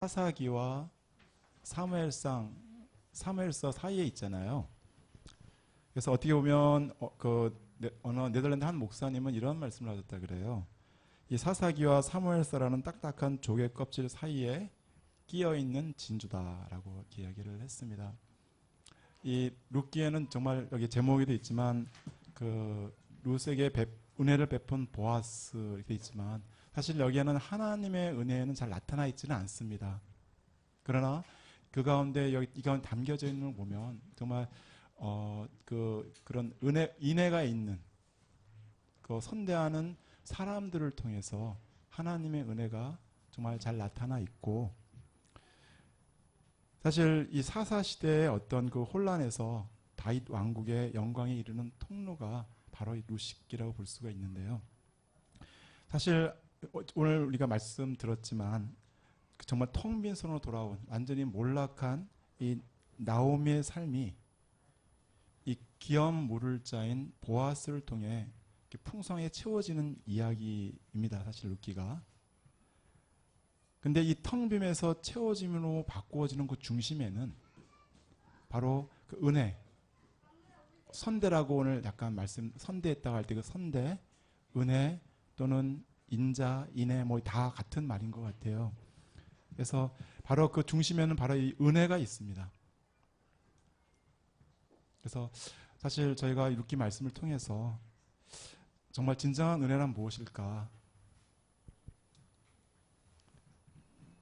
사사기와 사무엘서 사이에 있잖아요. 그래서 어떻게 보면 어느 네덜란드 한 목사님은 이런 말씀을 하셨다 그래요. 이 사사기와 사무엘서라는 딱딱한 조개 껍질 사이에 끼어 있는 진주다라고 이야기를 했습니다. 이 룻기에는 정말 여기 제목에도 있지만 그 룻에게 은혜를 베푼 보아스 이렇게 있지만 사실 여기에는 하나님의 은혜는 잘 나타나 있지는 않습니다. 그러나 그 가운데 이 가운데 담겨져 있는 걸 보면 정말 그런 인애가 있는 그 선대하는 사람들을 통해서 하나님의 은혜가 정말 잘 나타나 있고, 사실 이 사사 시대의 어떤 그 혼란에서 다윗 왕국의 영광에 이르는 통로가 바로 이 룻기라고 볼 수가 있는데요. 사실 오늘 우리가 말씀 들었지만 정말 텅 빈 손으로 돌아온 완전히 몰락한 이 나오미의 삶이 이 기업 물을 자인 보아스를 통해 풍성하게 채워지는 이야기입니다. 사실 룻기가. 근데 이 텅 빔에서 채워짐으로 바꾸어지는 그 중심에는 바로 그 은혜, 선대라고 오늘 약간 선대했다고 할 때 그 선대, 은혜 또는 인자, 인애 뭐 다 같은 말인 것 같아요. 그래서 바로 그 중심에는 바로 이 은혜가 있습니다. 그래서 사실 저희가 룻기 말씀을 통해서 정말 진정한 은혜란 무엇일까?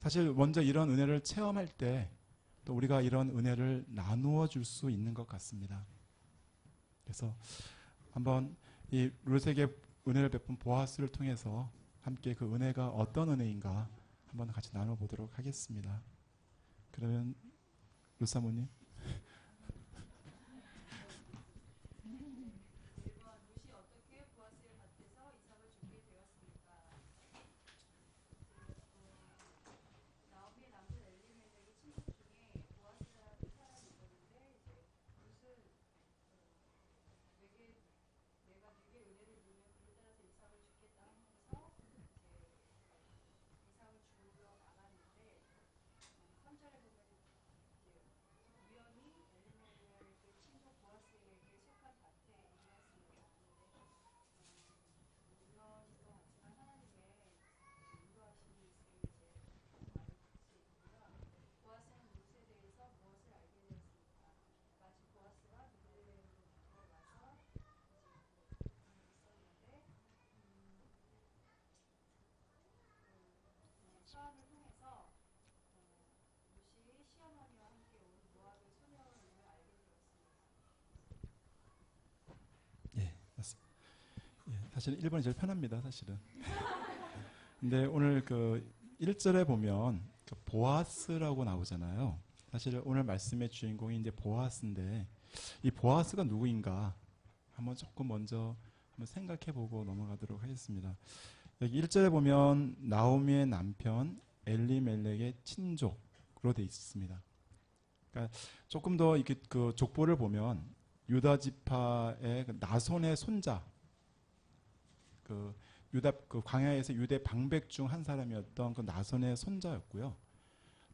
사실 먼저 이런 은혜를 체험할 때 또 우리가 이런 은혜를 나누어 줄 수 있는 것 같습니다. 그래서 한번 이 룻에게 은혜를 베푼 보아스를 통해서 함께 그 은혜가 어떤 은혜인가 한번 같이 나눠보도록 하겠습니다. 그러면 룻 사모님. 예, 맞습니다. 예, 사실 1번이 제일 편합니다, 사실은. 근데 오늘 그 1절에 보면 그 보아스라고 나오잖아요. 사실 오늘 말씀의 주인공이 이제 보아스인데 이 보아스가 누구인가 한번 조금 먼저 한번 생각해 보고 넘어가도록 하겠습니다. 여기 1절에 보면 나오미의 남편 엘리멜렉의 친족으로 되어 있습니다. 그러니까 조금 더 이렇게 그 족보를 보면 유다 지파의 그 나손의 손자, 그 유다 그 광야에서 유대 방백 중 한 사람이었던 그 나손의 손자였고요.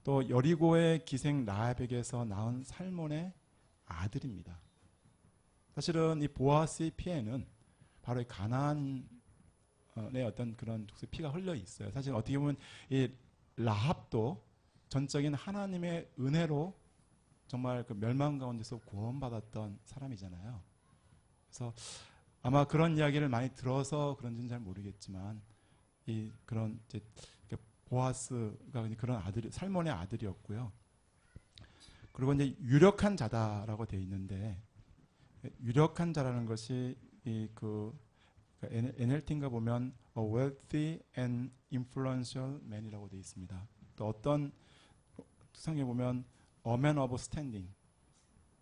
또 여리고의 기생 라합에게서 낳은 살몬의 아들입니다. 사실은 이 보아스의 피에는 바로 이 가나안의 어떤 그런 피가 흘러 있어요. 사실 어떻게 보면 이 라합도 전적인 하나님의 은혜로 정말 그 멸망 가운데서 구원받았던 사람이잖아요. 그래서 아마 그런 이야기를 많이 들어서 그런지는 잘 모르겠지만 이 그런 이제 보아스가 그런 아들이 살몬의 아들이었고요. 그리고 이제 유력한 자다라고 되어 있는데 유력한 자라는 것이 그 NLT인가 보면 a wealthy and influential man이라고 되어 있습니다. 또 어떤 성경에 보면 a man of standing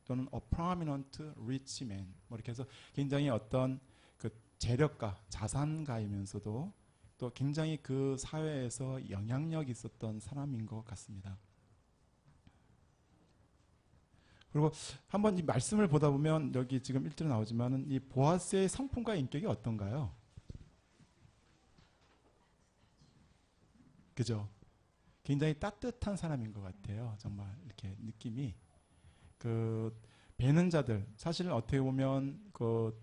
또는 a prominent rich man 뭐 이렇게 해서 굉장히 어떤 그 재력가, 자산가이면서도 또 굉장히 그 사회에서 영향력이 있었던 사람인 것 같습니다. 그리고 한번 이 말씀을 보다 보면 여기 지금 1절에 나오지만은 이 보아스의 성품과 인격이 어떤가요? 그죠? 굉장히 따뜻한 사람인 것 같아요. 정말 이렇게 느낌이 그 베는 자들 사실 어떻게 보면 그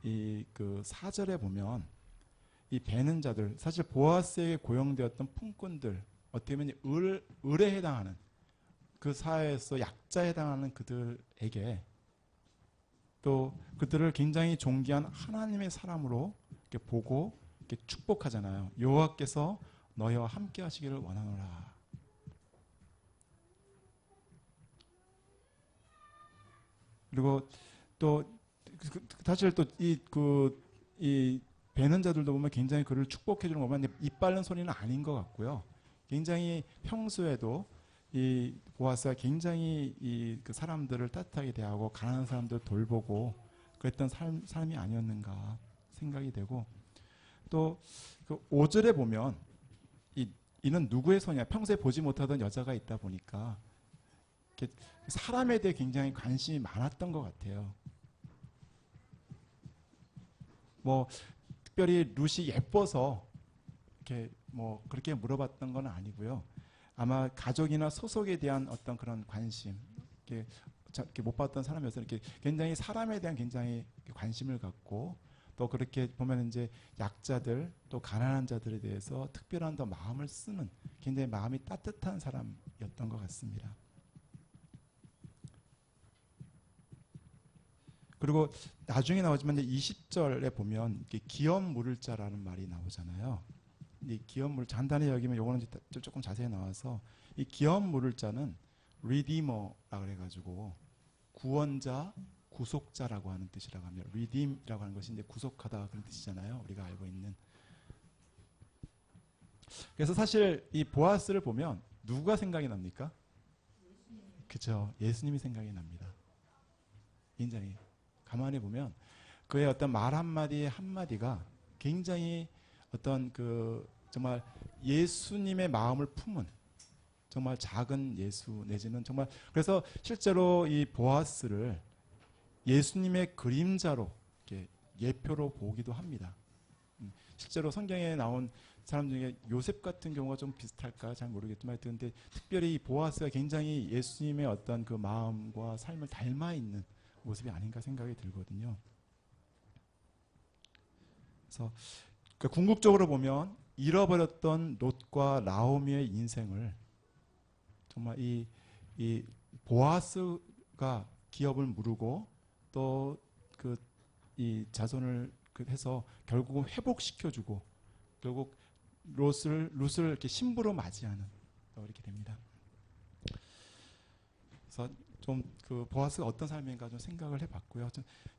4절에 보면 이 베는 자들 사실 보아스에게 고용되었던 품꾼들 어떻게 보면 을에 해당하는 그 사회에서 약자에 해당하는 그들에게 또 그들을 굉장히 존귀한 하나님의 사람으로 이렇게 보고 이렇게 축복하잖아요. 여호와께서 너희와 함께 하시기를 원하노라. 그리고 또 사실 또 이 베는 자들도 보면 굉장히 그를 축복해 주는 거 보면 입 바른 소리는 아닌 것 같고요. 굉장히 평소에도 이 보아스가 굉장히 그 사람들을 따뜻하게 대하고 가난한 사람들 돌보고 그랬던 삶이 아니었는가 생각이 되고 또 그 5절에 보면 이는 누구의 손이야? 평소에 보지 못하던 여자가 있다 보니까 이렇게 사람에 대해 굉장히 관심이 많았던 것 같아요. 뭐 특별히 룻이 예뻐서 이렇게 뭐 그렇게 물어봤던 건 아니고요. 아마 가족이나 소속에 대한 어떤 그런 관심, 이렇게 못 봤던 사람이어서 이렇게 굉장히 사람에 대한 굉장히 관심을 갖고 또 그렇게 보면 이제 약자들 또 가난한 자들에 대해서 특별한 더 마음을 쓰는 굉장히 마음이 따뜻한 사람이었던 것 같습니다. 그리고 나중에 나오지만 이제 20절에 보면 기업 물을 자라는 말이 나오잖아요. 이 기업 물을 잔단히 여기면 요거는 조금 자세히 나와서 이 기업 물을 자는 리디머라 그래가지고 구원자, 구속자라고 하는 뜻이라고 합니다. redeem이라고 하는 것이 이제 구속하다 그런 뜻이잖아요. 우리가 알고 있는. 그래서 사실 이 보아스를 보면 누가 생각이 납니까? 그죠? 예수님이 생각이 납니다. 굉장히 가만히 보면 그의 어떤 말 한마디 한마디가 굉장히 어떤 그 정말 예수님의 마음을 품은 정말 작은 예수 내지는 정말 그래서 실제로 이 보아스를 예수님의 그림자로 이렇게 예표로 보기도 합니다. 실제로 성경에 나온 사람 중에 요셉 같은 경우가 좀 비슷할까 잘 모르겠지만 근데 특별히 이 보아스가 굉장히 예수님의 어떤 그 마음과 삶을 닮아 있는 모습이 아닌가 생각이 들거든요. 그래서 궁극적으로 보면 잃어버렸던 롯과 나오미의 인생을 정말 이 보아스가 기업을 무르고 또 이 자손을 해서 결국은 회복시켜주고 결국 롯을 이렇게 신부로 맞이하는 이렇게 됩니다. 그래서 좀 그 보아스가 어떤 삶인가 좀 생각을 해봤고요.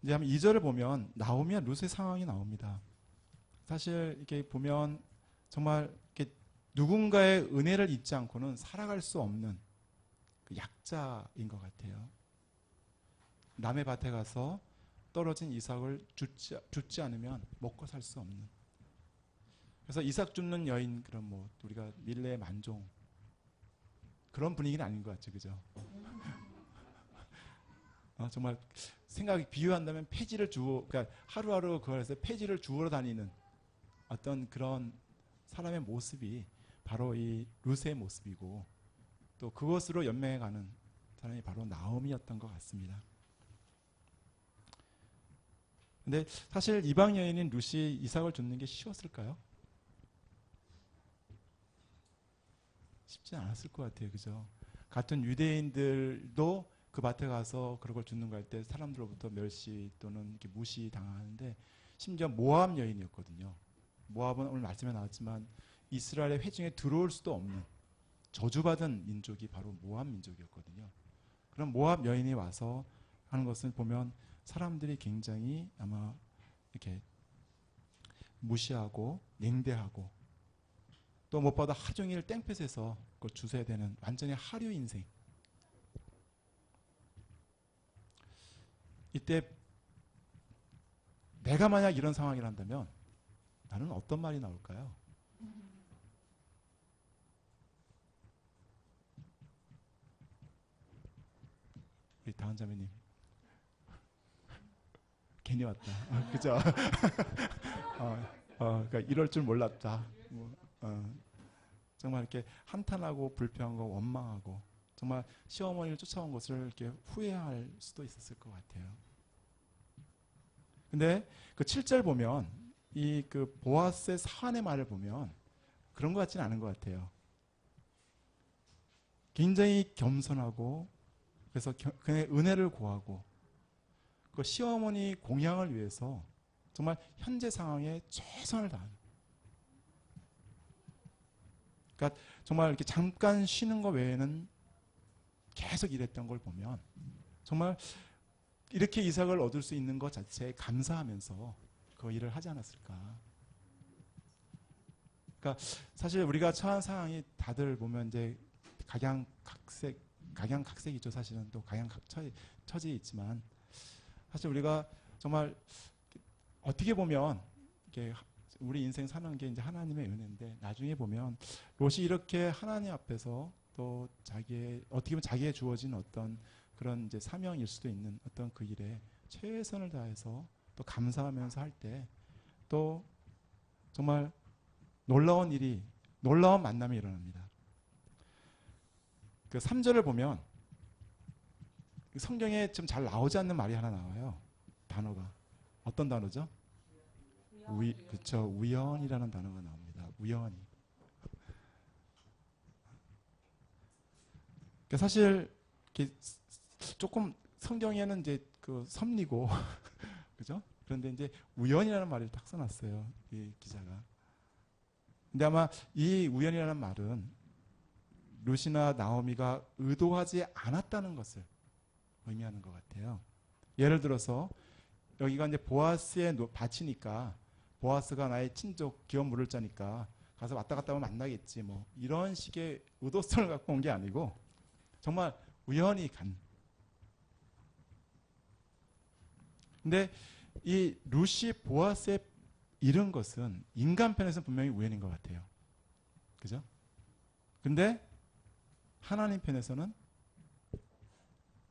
이제 한번 2절을 보면 나오미와 롯의 상황이 나옵니다. 사실 이렇게 보면 정말 이렇게 누군가의 은혜를 잊지 않고는 살아갈 수 없는 그 약자인 것 같아요. 남의 밭에 가서 떨어진 이삭을 줍지 않으면 먹고 살 수 없는. 그래서 이삭 줍는 여인 그런 뭐 우리가 밀레의 만종 그런 분위기는 아닌 것 같죠, 그죠? 정말 생각이 비유한다면 폐지를 그러니까 하루하루 그걸해서 폐지를 주우러 다니는 어떤 그런 사람의 모습이 바로 이 룻의 모습이고 또 그것으로 연명해가는 사람이 바로 나오미였던 것 같습니다. 근데 사실 이방 여인인 룻이 이삭을 줍는 게 쉬웠을까요? 쉽지 않았을 것 같아요, 그죠? 같은 유대인들도 그 밭에 가서 그런 걸 줍는 거 할 때 사람들로부터 멸시 또는 이렇게 무시 당하는데 심지어 모압 여인이었거든요. 모압은 오늘 말씀에 나왔지만 이스라엘의 회중에 들어올 수도 없는 저주받은 민족이 바로 모압 민족이었거든요. 그럼 모압 여인이 와서 하는 것을 보면 사람들이 굉장히 아마 이렇게 무시하고 냉대하고 또 무엇보다 하루 종일 땡볕에서 그걸 주셔야 되는 완전히 하류 인생. 이때 내가 만약 이런 상황이란다면 나는 어떤 말이 나올까요? 우리 다은 자매님 괜히 왔다. 그죠? 그러니까 이럴 줄 몰랐다. 정말 이렇게 한탄하고 불평하고 원망하고 정말 시어머니를 쫓아온 것을 이렇게 후회할 수도 있었을 것 같아요. 근데 그 7절 보면 이 그 보아스의 사안의 말을 보면 그런 것 같지는 않은 것 같아요. 굉장히 겸손하고 그래서 그의 은혜를 구하고 그 시어머니 공양을 위해서 정말 현재 상황에 최선을 다하는. 그러니까 정말 이렇게 잠깐 쉬는 것 외에는 계속 일했던 걸 보면 정말 이렇게 이삭을 얻을 수 있는 것 자체에 감사하면서 그 일을 하지 않았을까. 그러니까 사실 우리가 처한 상황이 다들 보면 이제 각양각색이죠. 사실은 또 처지에 있지만 사실 우리가 정말 어떻게 보면 이렇게 우리 인생 사는 게 이제 하나님의 은혜인데 나중에 보면 롯이 이렇게 하나님 앞에서 또 어떻게 보면 자기에 주어진 어떤 그런 이제 사명일 수도 있는 어떤 그 일에 최선을 다해서 또 감사하면서 할 때 또 정말 놀라운 만남이 일어납니다. 그 3절을 보면 성경에 좀 잘 나오지 않는 말이 하나 나와요. 단어가. 어떤 단어죠? 그렇죠. 우연이라는 단어가 나옵니다. 우연히. 그러니까 사실 조금 성경에는 이제 그 섭리고 그죠? 그런데 이제 우연이라는 말을 딱 써놨어요. 이 기자가. 근데 아마 이 우연이라는 말은 룻이나 나오미가 의도하지 않았다는 것을 의미하는 것 같아요. 예를 들어서 여기가 이제 보아스의 밭이니까 보아스가 나의 친족 기업 물을 자니까 가서 왔다 갔다 하면 만나겠지 뭐 이런 식의 의도성을 갖고 온 게 아니고 정말 우연히 간. 근데 이 룻이 보아스에 잃은 것은 인간편에서는 분명히 우연인 것 같아요. 그죠? 근데 하나님 편에서는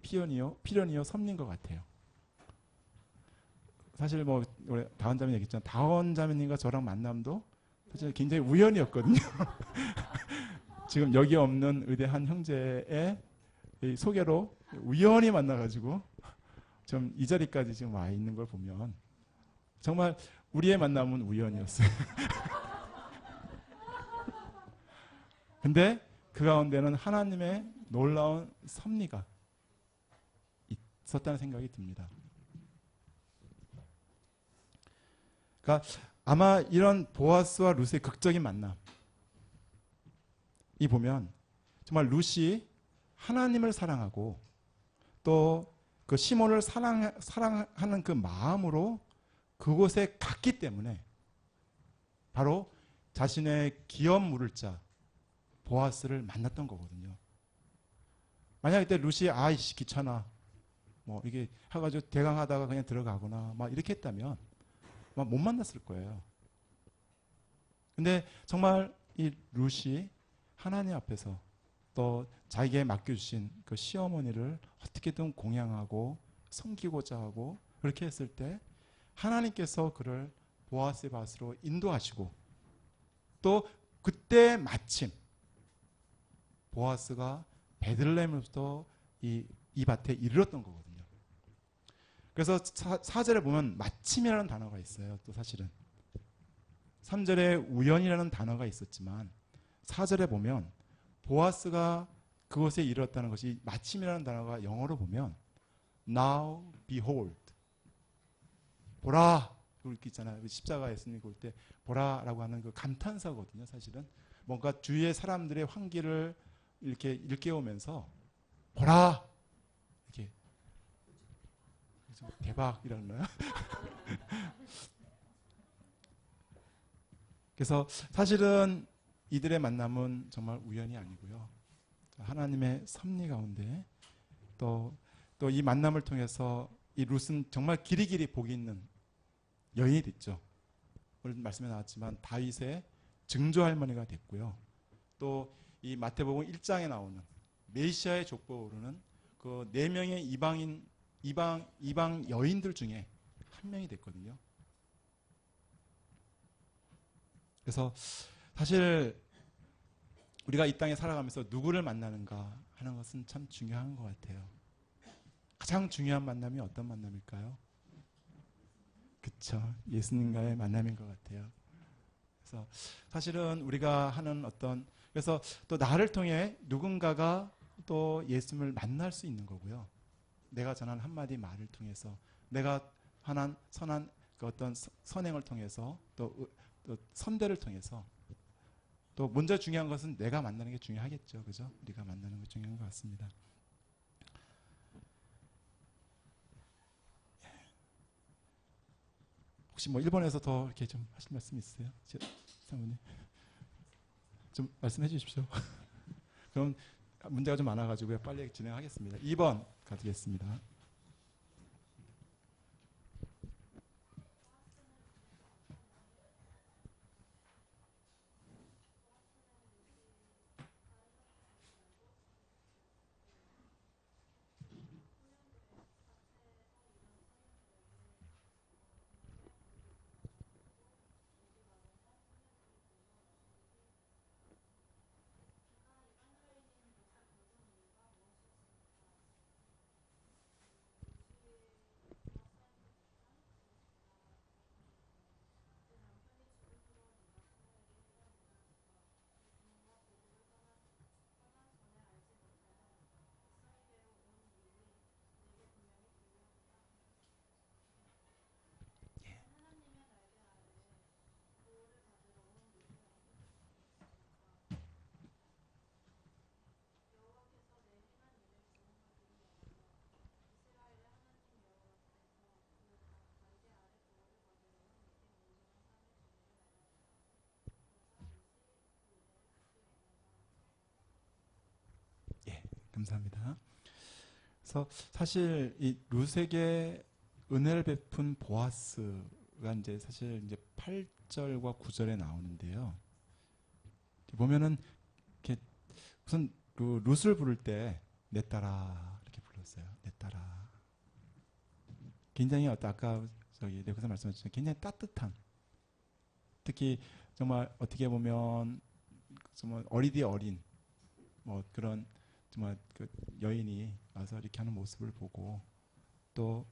필연이요 섭리인 것 같아요. 사실 뭐 우리 다원 자매님 얘기했잖아요. 다원 자매님과 저랑 만남도 사실 굉장히 우연이었거든요. 지금 여기 없는 의대한 형제의 소개로 우연히 만나가지고 좀 이 자리까지 지금 와 있는 걸 보면 정말 우리의 만남은 우연이었어요. 근데 그 가운데는 하나님의 놀라운 섭리가 있었다는 생각이 듭니다. 그러니까 아마 이런 보아스와 룻의 극적인 만남 이 보면 정말 룻이 하나님을 사랑하고 또 그 시몬을 사랑하는 그 마음으로 그곳에 갔기 때문에 바로 자신의 기업 물을 자 보아스를 만났던 거거든요. 만약 그때 룻이 아이씨 귀찮아 뭐 이게 해가지고 대강하다가 그냥 들어가거나 막 이렇게 했다면 막 못 만났을 거예요. 근데 정말 이 룻이 하나님 앞에서 또 자기에게 맡겨주신 그 시어머니를 어떻게든 공양하고 섬기고자 하고 그렇게 했을 때 하나님께서 그를 보아스의 밭으로 인도하시고 또 그때 마침 보아스가 베들레헴으로부터 이 밭에 이르렀던 거거든요. 그래서 4절에 보면 마침이라는 단어가 있어요. 또 사실은 3절에 우연이라는 단어가 있었지만 4절에 보면 보아스가 그곳에 이르렀다는 것이 마침이라는 단어가 영어로 보면 now behold 보라 그렇게 있잖아요. 십자가 예수님 볼 때 보라라고 하는 그 감탄사거든요. 사실은 뭔가 주위의 사람들의 환기를 이렇게 일깨우면서 보라 이렇게 대박이라나요? 그래서 사실은 이들의 만남은 정말 우연이 아니고요. 하나님의 섭리 가운데 또 이 만남을 통해서 이 룻은 정말 길이길이 복이 있는 여인이 됐죠. 오늘 말씀에 나왔지만 다윗의 증조 할머니가 됐고요. 또 이 마태복음 1장에 나오는 메시아의 족보에 오르는 그 4명의 이방 여인들 중에 한 명이 됐거든요. 그래서 사실 우리가 이 땅에 살아가면서 누구를 만나는가 하는 것은 참 중요한 것 같아요. 가장 중요한 만남이 어떤 만남일까요? 그쵸. 예수님과의 만남인 것 같아요. 그래서 사실은 우리가 하는 그래서 또 나를 통해 누군가가 또 예수님을 만날 수 있는 거고요. 내가 전한 한마디 말을 통해서, 내가 하는 선한 그 어떤 선행을 통해서, 또 선대를 통해서, 또 먼저 중요한 것은 내가 만나는 게 중요하겠죠. 그죠? 우리가 만나는 게 중요한 것 같습니다. 혹시 뭐 일본에서 더 이렇게 좀 하실 말씀 있으세요? 사모님 좀 말씀해 주십시오. 그럼 문제가 좀 많아가지고 빨리 진행하겠습니다. 2번 가겠습니다. 예, 감사합니다. 그래서 사실 이 룻에게 은혜를 베푼 보아스가 이제 사실 이제 8절과 9절에 나오는데요. 보면은 이렇게 무슨 그 룻을 부를 때 내 딸아 이렇게 불렀어요. 내 딸아. 굉장히 아까 저기 내가 말씀하셨지만 굉장히 따뜻한, 특히 정말 어떻게 보면 정말 어리디 어린 뭐 그런 정말 그 여인이 와서 이렇게 하는 모습을 보고 또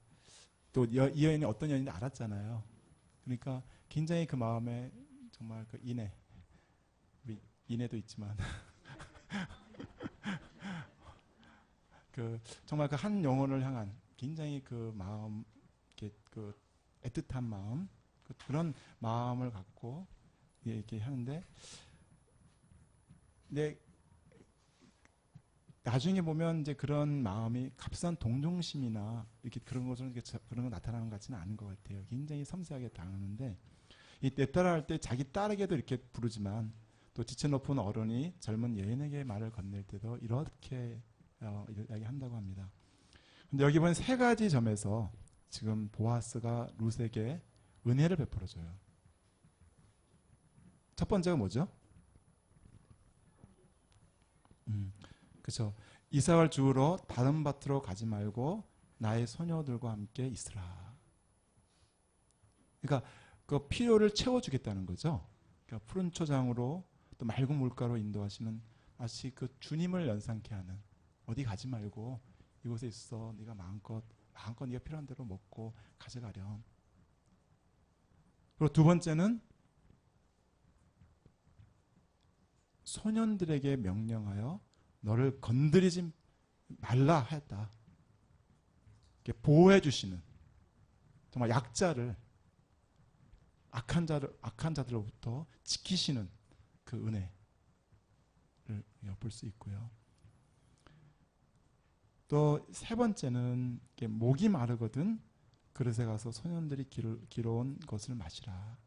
이 여인이 어떤 여인인지 알았잖아요. 그러니까 굉장히 그 마음에 정말 그 우리 인애도 있지만 그 정말 그 한 영혼을 향한 굉장히 그 마음, 그 애틋한 마음, 그런 마음을 갖고 이렇게 하는데, 근데 나중에 보면 이제 그런 마음이 값싼 동정심이나 이렇게 그런 것으로 그런 거 나타나는 것 같지는 않은 것 같아요. 굉장히 섬세하게 당하는데, 이 내 딸아 할 때 자기 딸에게도 이렇게 부르지만 또 지체 높은 어른이 젊은 여인에게 말을 건넬 때도 이렇게 이야기한다고 합니다. 근데 여기 보면 세 가지 점에서 지금 보아스가 룻에게 은혜를 베풀어줘요. 첫 번째가 뭐죠? 그렇죠. 이삭을 주우러 다른 밭으로 가지 말고 나의 소녀들과 함께 있으라. 그러니까 그 필요를 채워주겠다는 거죠. 그러니까 푸른 초장으로 또 맑은 물가로 인도하시는, 마치 그 주님을 연상케 하는, 어디 가지 말고 이곳에 있어. 네가 마음껏 네가 필요한 대로 먹고 가져가렴. 그리고 두 번째는 소년들에게 명령하여 너를 건드리지 말라 했다. 보호해 주시는, 정말 약자를, 악한 자들로부터 지키시는 그 은혜를 엿볼 수 있고요. 또 세 번째는 목이 마르거든 그릇에 가서 소년들이 길어온 것을 마시라.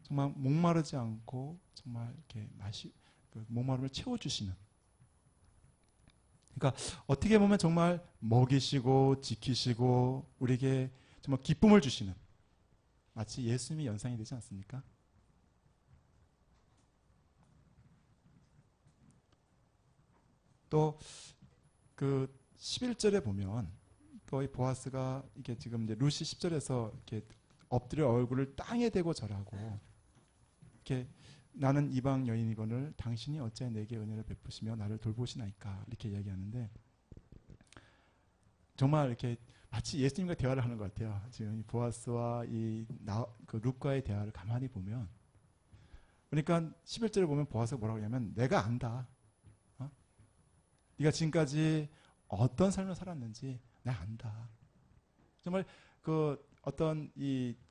정말 목마르지 않고 정말 이렇게 그 목마름을 채워주시는. 그러니까 어떻게 보면 정말 먹이시고 지키시고 우리에게 정말 기쁨을 주시는, 마치 예수님이 연상이 되지 않습니까? 또 그 11절에 보면 거의 보아스가 이게 지금 이제 룻이 10절에서 이렇게 엎드려 얼굴을 땅에 대고 절하고 이렇게 나는 이방 여인이거늘 당신이 어찌 내게 은혜를 베푸시며 나를 돌보시나이까 이렇게 이야기하는데 정말 이렇게 마치 예수님과 대화를 하는 것 같아요. 지금 이 보아스와 그 룻과의 대화를 가만히 보면 그러니까 11절에 보면 보아스가 뭐라고 하냐면 내가 안다. 네가 지금까지 어떤 삶을 살았는지 내가 안다. 정말 그 어떤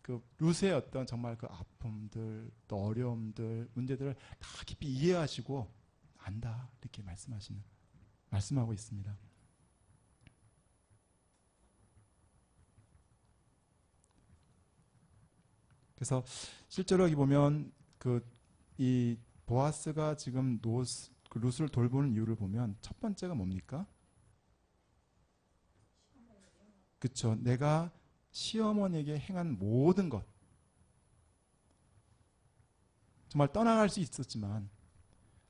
그 룻의 어떤 정말 그 아픔들 또 어려움들 문제들을 다 깊이 이해하시고 안다 이렇게 말씀하고 있습니다. 그래서 실제로 여기 보면 이 보아스가 지금 그 룻을 돌보는 이유를 보면 첫 번째가 뭡니까? 그렇죠. 내가 시어머니에게 행한 모든 것 정말 떠나갈 수 있었지만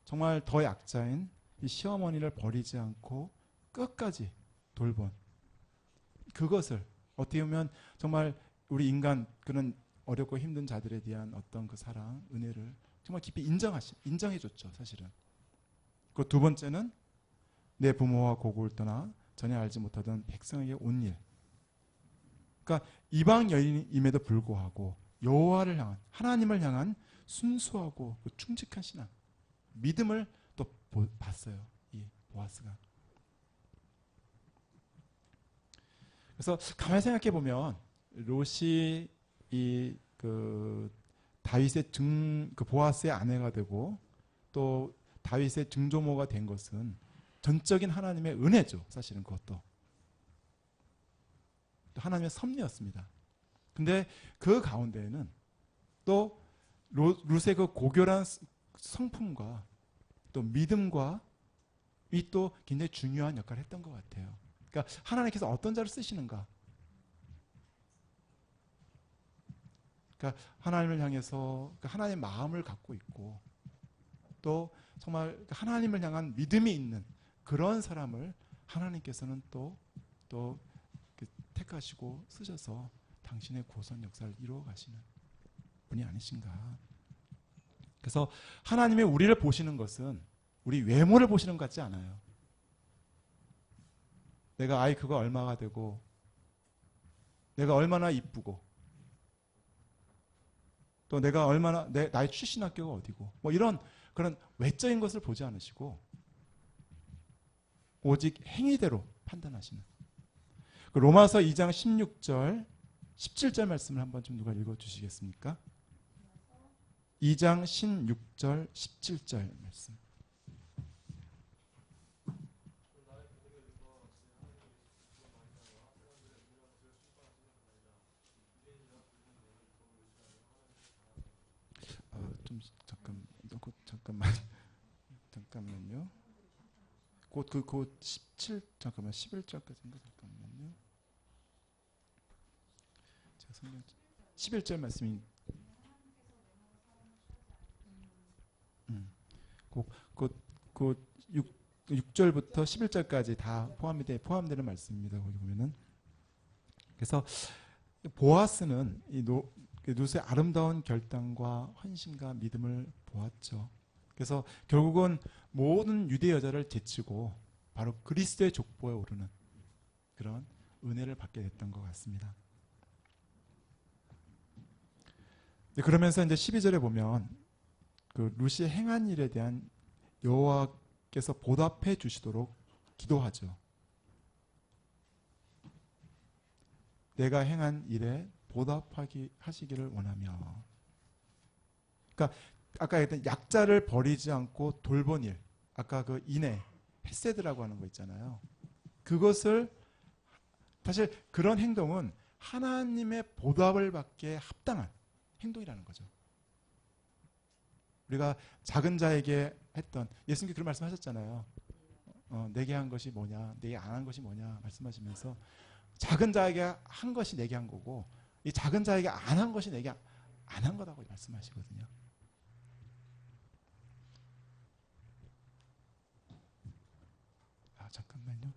정말 더 약자인 이 시어머니를 버리지 않고 끝까지 돌본 그것을 어떻게 보면 정말 우리 인간 그런 어렵고 힘든 자들에 대한 어떤 그 사랑, 은혜를 정말 깊이 인정해줬죠, 사실은. 그 두 번째는 내 부모와 고국을 떠나 전혀 알지 못하던 백성에게 온 일. 그러니까 이방 여인임에도 불구하고 여호와를 향한 하나님을 향한 순수하고 충직한 신앙, 믿음을 또 봤어요, 이 보아스가. 그래서 가만히 생각해 보면 롯이 그 다윗의 그 보아스의 아내가 되고 또 다윗의 증조모가 된 것은 전적인 하나님의 은혜죠. 사실은 그것도 또 하나님의 섭리였습니다. 근데 그 가운데에는 또 룻의 그 고결한 성품과 또 믿음과 이 또 굉장히 중요한 역할을 했던 것 같아요. 그러니까 하나님께서 어떤 자를 쓰시는가? 그러니까 하나님을 향해서 하나님의 마음을 갖고 있고 또 정말 하나님을 향한 믿음이 있는 그런 사람을 하나님께서는 또 택하시고 쓰셔서 당신의 구원 역사를 이루어 가시는 분이 아니신가. 그래서 하나님의 우리를 보시는 것은 우리 외모를 보시는 것 같지 않아요. 내가 그거 얼마가 되고 내가 얼마나 이쁘고 또 내가 얼마나 나의 출신 학교가 어디고 뭐 이런 그런 외적인 것을 보지 않으시고 오직 행위대로 판단하시는 그 로마서 2장 16절 17절 말씀을 한번 좀 누가 읽어주시겠습니까? 2장 16절 17절 말씀. 좀 잠깐만요. 곧 11절까지인가 잠깐만요. 제가 성경 11절 말씀이 곧 6절부터 11절까지 다 포함되는 말씀입니다. 거기 보면은 그래서 보아스는 이 룻의 아름다운 결단과 헌신과 믿음을 보았죠. 그래서 결국은 모든 유대 여자를 제치고 바로 그리스도의 족보에 오르는 그런 은혜를 받게 됐던 것 같습니다. 그러면서 이제 12절에 보면 그 룻이 행한 일에 대한 여호와께서 보답해 주시도록 기도하죠. 내가 행한 일에 보답하시기를 원하며. 그러니까 아까 했던 약자를 버리지 않고 돌본 일, 아까 그 인애, 헤세드라고 하는 거 있잖아요. 그것을 사실 그런 행동은 하나님의 보답을 받기에 합당한 행동이라는 거죠. 우리가 작은 자에게 했던 예수님께 그런 말씀하셨잖아요. 내게 한 것이 뭐냐, 내게 안 한 것이 뭐냐 말씀하시면서 작은 자에게 한 것이 내게 한 거고 이 작은 자에게 안 한 것이 내게 안 한 거라고 말씀하시거든요. 잠깐만요.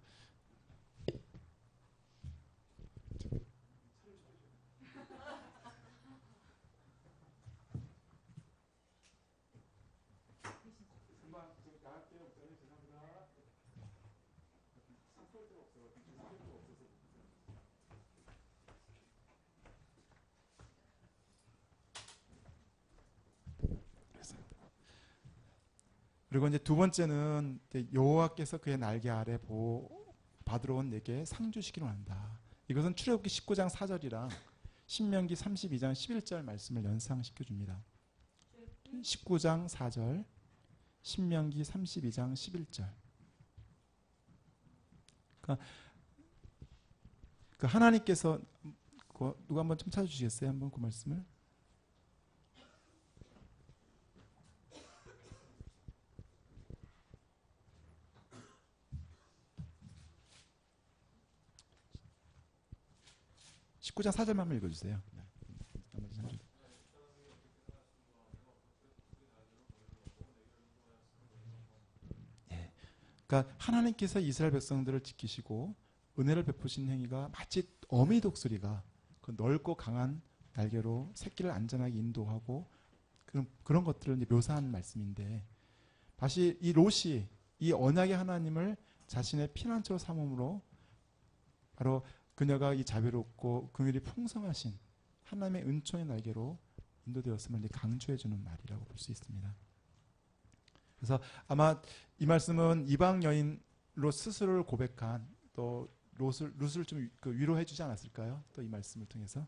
그리고 이제 두 번째는 이제 여호와께서 그의 날개 아래 보호 받으러 온 내게 상 주시기로 한다. 이것은 출애굽기 19장 4절이랑 신명기 32장 11절 말씀을 연상시켜 줍니다. 19장 4절, 신명기 32장 11절. 그러니까 그 하나님께서 누가 한번 좀 찾아주시겠어요? 한번 그 말씀을. (19장 4절만) 한번 읽어주세요. 예. 그러니까 하나님께서 이스라엘 백성들을 지키시고 은혜를 베푸신 행위가 마치 어미 독수리가 그 넓고 강한 날개로 새끼를 안전하게 인도하고 그런 것들을 이제 묘사한 말씀인데, 다시 이 롯이 이 언약의 하나님을 자신의 피난처로 삼음으로 바로 그녀가 이 자비롭고 긍휼이 풍성하신 하나님의 은총의 날개로 인도되었음을 강조해주는 말이라고 볼 수 있습니다. 그래서 아마 이 말씀은 이방 여인로 스스로를 고백한 또 롯을 좀 위로해주지 않았을까요? 또 이 말씀을 통해서.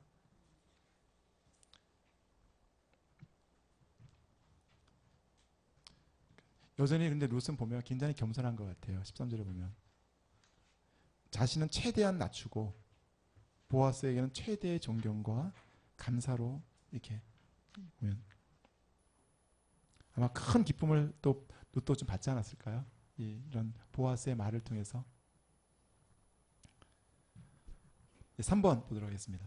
여전히 근데 롯은 보면 굉장히 겸손한 것 같아요. 13절에 보면 자신은 최대한 낮추고 보아스에게는 최대의 존경과 감사로 이렇게 보면 아마 큰 기쁨을 또 롯도 좀 받지 않았을까요? 이런 보아스의 말을 통해서. 3번 보도록 하겠습니다.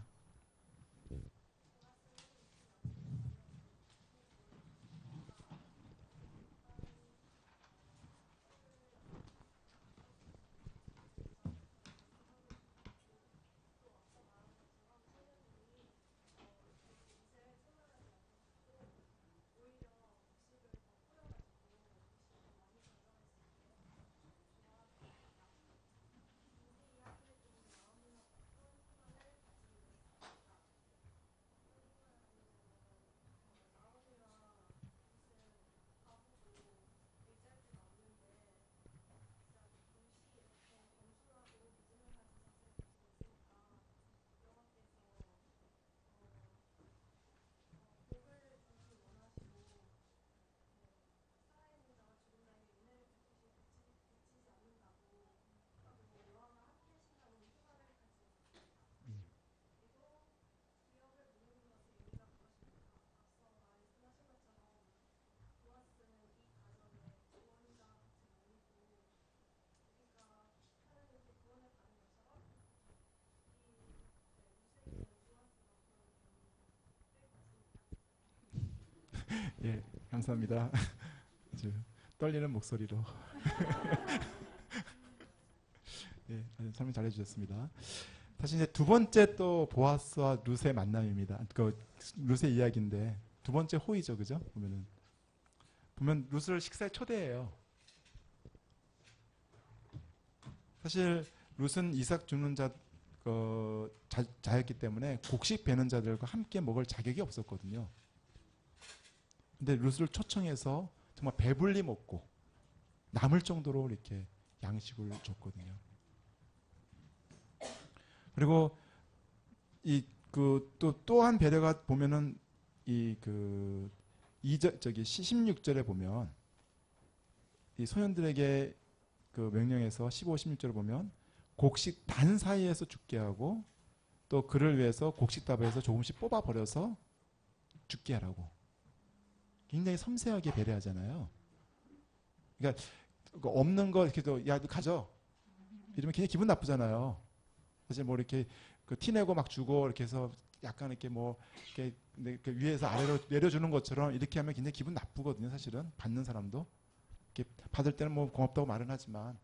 예, 감사합니다. 아주 떨리는 목소리로 예, 설명 잘 해주셨습니다. 다시 이제 두 번째 또 보아스와 룻의 만남입니다. 그 룻의 이야기인데 두 번째 호의죠, 그죠? 보면 룻을 식사에 초대해요. 사실 룻은 이삭 죽는 자였기 때문에 곡식 베는 자들과 함께 먹을 자격이 없었거든요. 근데 룻을 초청해서 정말 배불리 먹고 남을 정도로 이렇게 양식을 줬거든요. 그리고 또 한 배려가 보면은 16절에 보면 이 소년들에게 그 명령에서 15, 16절에 보면 곡식 단 사이에서 죽게 하고 또 그를 위해서 곡식답에서 조금씩 뽑아 버려서 죽게 하라고. 굉장히 섬세하게 배려하잖아요. 그러니까 없는 거 이렇게 야, 너 가져. 이러면 굉장히 기분 나쁘잖아요. 사실 뭐 이렇게 티내고 막 주고 이렇게 해서 약간 이렇게 이렇게 위에서 아래로 내려주는 것처럼 이렇게 하면 굉장히 기분 나쁘거든요. 사실은 받는 사람도 이렇게 받을 때는 뭐 고맙다고 말은 하지만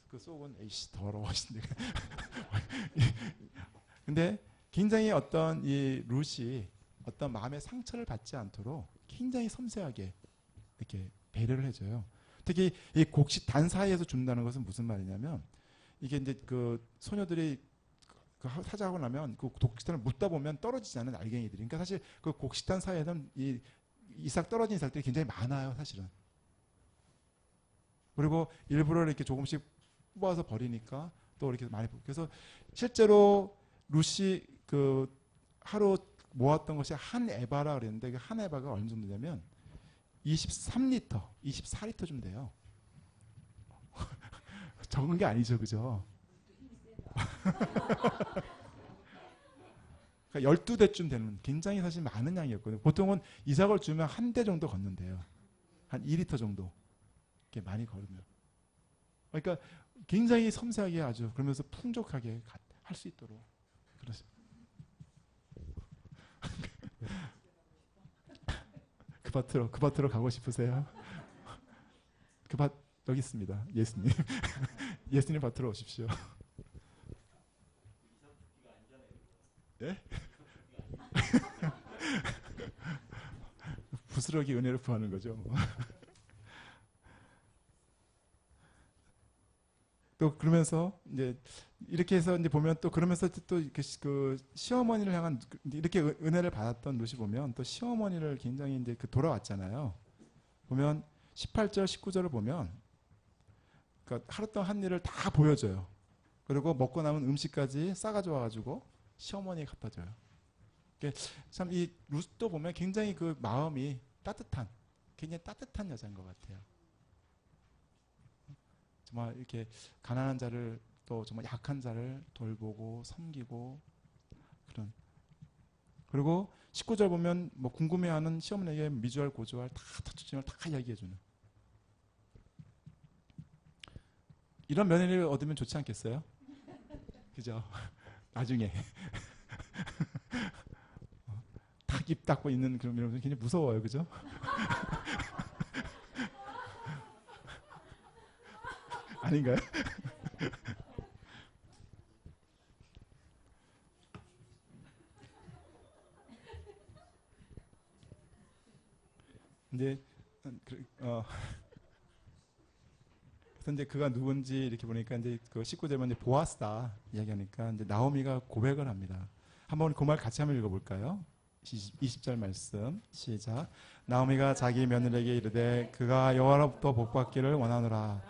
그 속은 에이씨 더러워. 근데 굉장히 어떤 이 룻이 어떤 마음의 상처를 받지 않도록 굉장히 섬세하게 이렇게 배려를 해줘요. 특히 이 곡식 단 사이에서 준다는 것은 무슨 말이냐면 이게 이제 그 소녀들이 사자하고 나면 그 곡식단을 묻다 보면 떨어지지 않은 알갱이들이. 그러니까 사실 그 곡식단 사이에는 이삭 떨어진 이삭들이 굉장히 많아요, 사실은. 그리고 일부러 이렇게 조금씩 뽑아서 버리니까 또 이렇게 많이 그래서 실제로 룻이 그 하루 모았던 것이 한 에바라 그랬는데 그 한 에바가 어느 정도 되면 23리터, 24리터쯤 돼요. 적은 게 아니죠, 그죠? 그러니까 12대쯤 되는 굉장히 사실 많은 양이었거든요. 보통은 이삭을 주면 한 대 정도 걷는데요. 한 2리터 정도. 이렇게 많이 걸으면. 그러니까 굉장히 섬세하게 아주 그러면서 풍족하게 할 수 있도록. 그렇죠. 그 밭으로 가고 싶으세요? 그 밭 여기 있습니다. 예수님. 예수님 밭으로 오십시오. 예? 부스러기 은혜를 구하는 거죠. 또 그러면서 이제 이렇게 해서 이제 보면 또 그러면서 또 그 시어머니를 향한 이렇게 은혜를 받았던 룻이 보면 또 시어머니를 굉장히 이제 그 돌아왔잖아요. 보면 18절, 19절을 보면 그러니까 하루 동안 한 일을 다 보여줘요. 그리고 먹고 남은 음식까지 싸가지고 와가지고 시어머니에 갖다 줘요. 참 이 룻도 보면 굉장히 그 마음이 따뜻한, 굉장히 따뜻한 여자인 것 같아요. 정말 이렇게 가난한 자를 또 정말 약한 자를 돌보고 섬기고 그런. 그리고 19절 보면 뭐 궁금해하는 시어머니에게 미주알 고주알 다 터치증을 다 이야기해주는. 이런 며느리를 얻으면 좋지 않겠어요? 그죠? 나중에 탁 입 닫고 있는 그런 며느리 굉장히 무서워요, 그죠? 아닌가요? 근데 그래서 이제 그가 누군지 이렇게 보니까 이제 그 19절만 이제 보아스다 이야기하니까 이제 나오미가 고백을 합니다. 한번 그 말 같이 한번 읽어볼까요? 20절 말씀 시작. 나오미가 자기 며느리에게 이르되 그가 여호와로부터 복받기를 원하노라.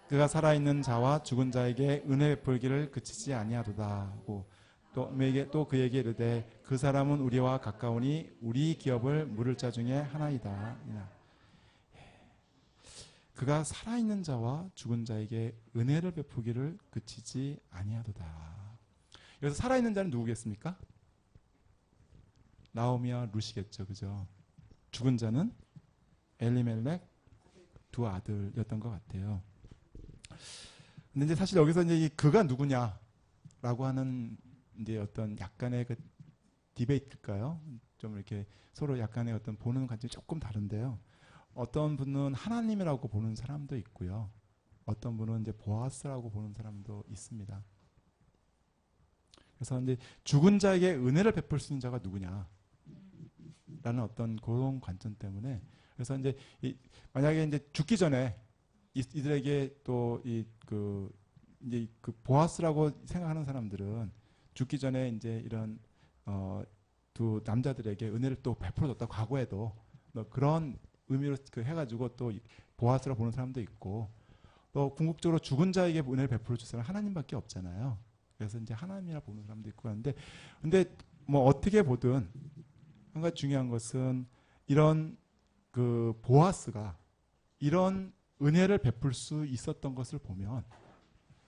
그가 살아있는 자와 죽은 자에게 은혜 베풀기를 그치지 아니하도다 하고 또 그에게 이르되 그 사람은 우리와 가까우니 우리 기업을 물을 자 중에 하나이다. 그가 살아있는 자와 죽은 자에게 은혜를 베푸기를 그치지 아니하도다. 여기서 살아있는 자는 누구겠습니까? 나오미와 룻이겠죠, 그죠? 죽은 자는 엘리멜렉 두 아들이었던 것 같아요. 근데 이제 사실 여기서 이제 그가 누구냐라고 하는 이제 어떤 약간의 그 디베이트일까요? 좀 이렇게 서로 약간의 어떤 보는 관점이 조금 다른데요. 어떤 분은 하나님이라고 보는 사람도 있고요. 어떤 분은 이제 보아스라고 보는 사람도 있습니다. 그래서 이제 죽은 자에게 은혜를 베풀 수 있는 자가 누구냐? 라는 어떤 그런 관점 때문에 그래서 이제 만약에 이제 죽기 전에 이들에게 또 이제 그 보아스라고 생각하는 사람들은 죽기 전에 이제 이런 두 남자들에게 은혜를 또 베풀어줬다 과거에도 그런 의미로 그 해가지고 또 보아스라고 보는 사람도 있고 또 궁극적으로 죽은 자에게 은혜를 베풀어 줄 사람은 하나님밖에 없잖아요. 그래서 이제 하나님이라 보는 사람도 있고 하는데 근데 뭐 어떻게 보든 한 가지 중요한 것은 이런 그 보아스가 이런 은혜를 베풀 수 있었던 것을 보면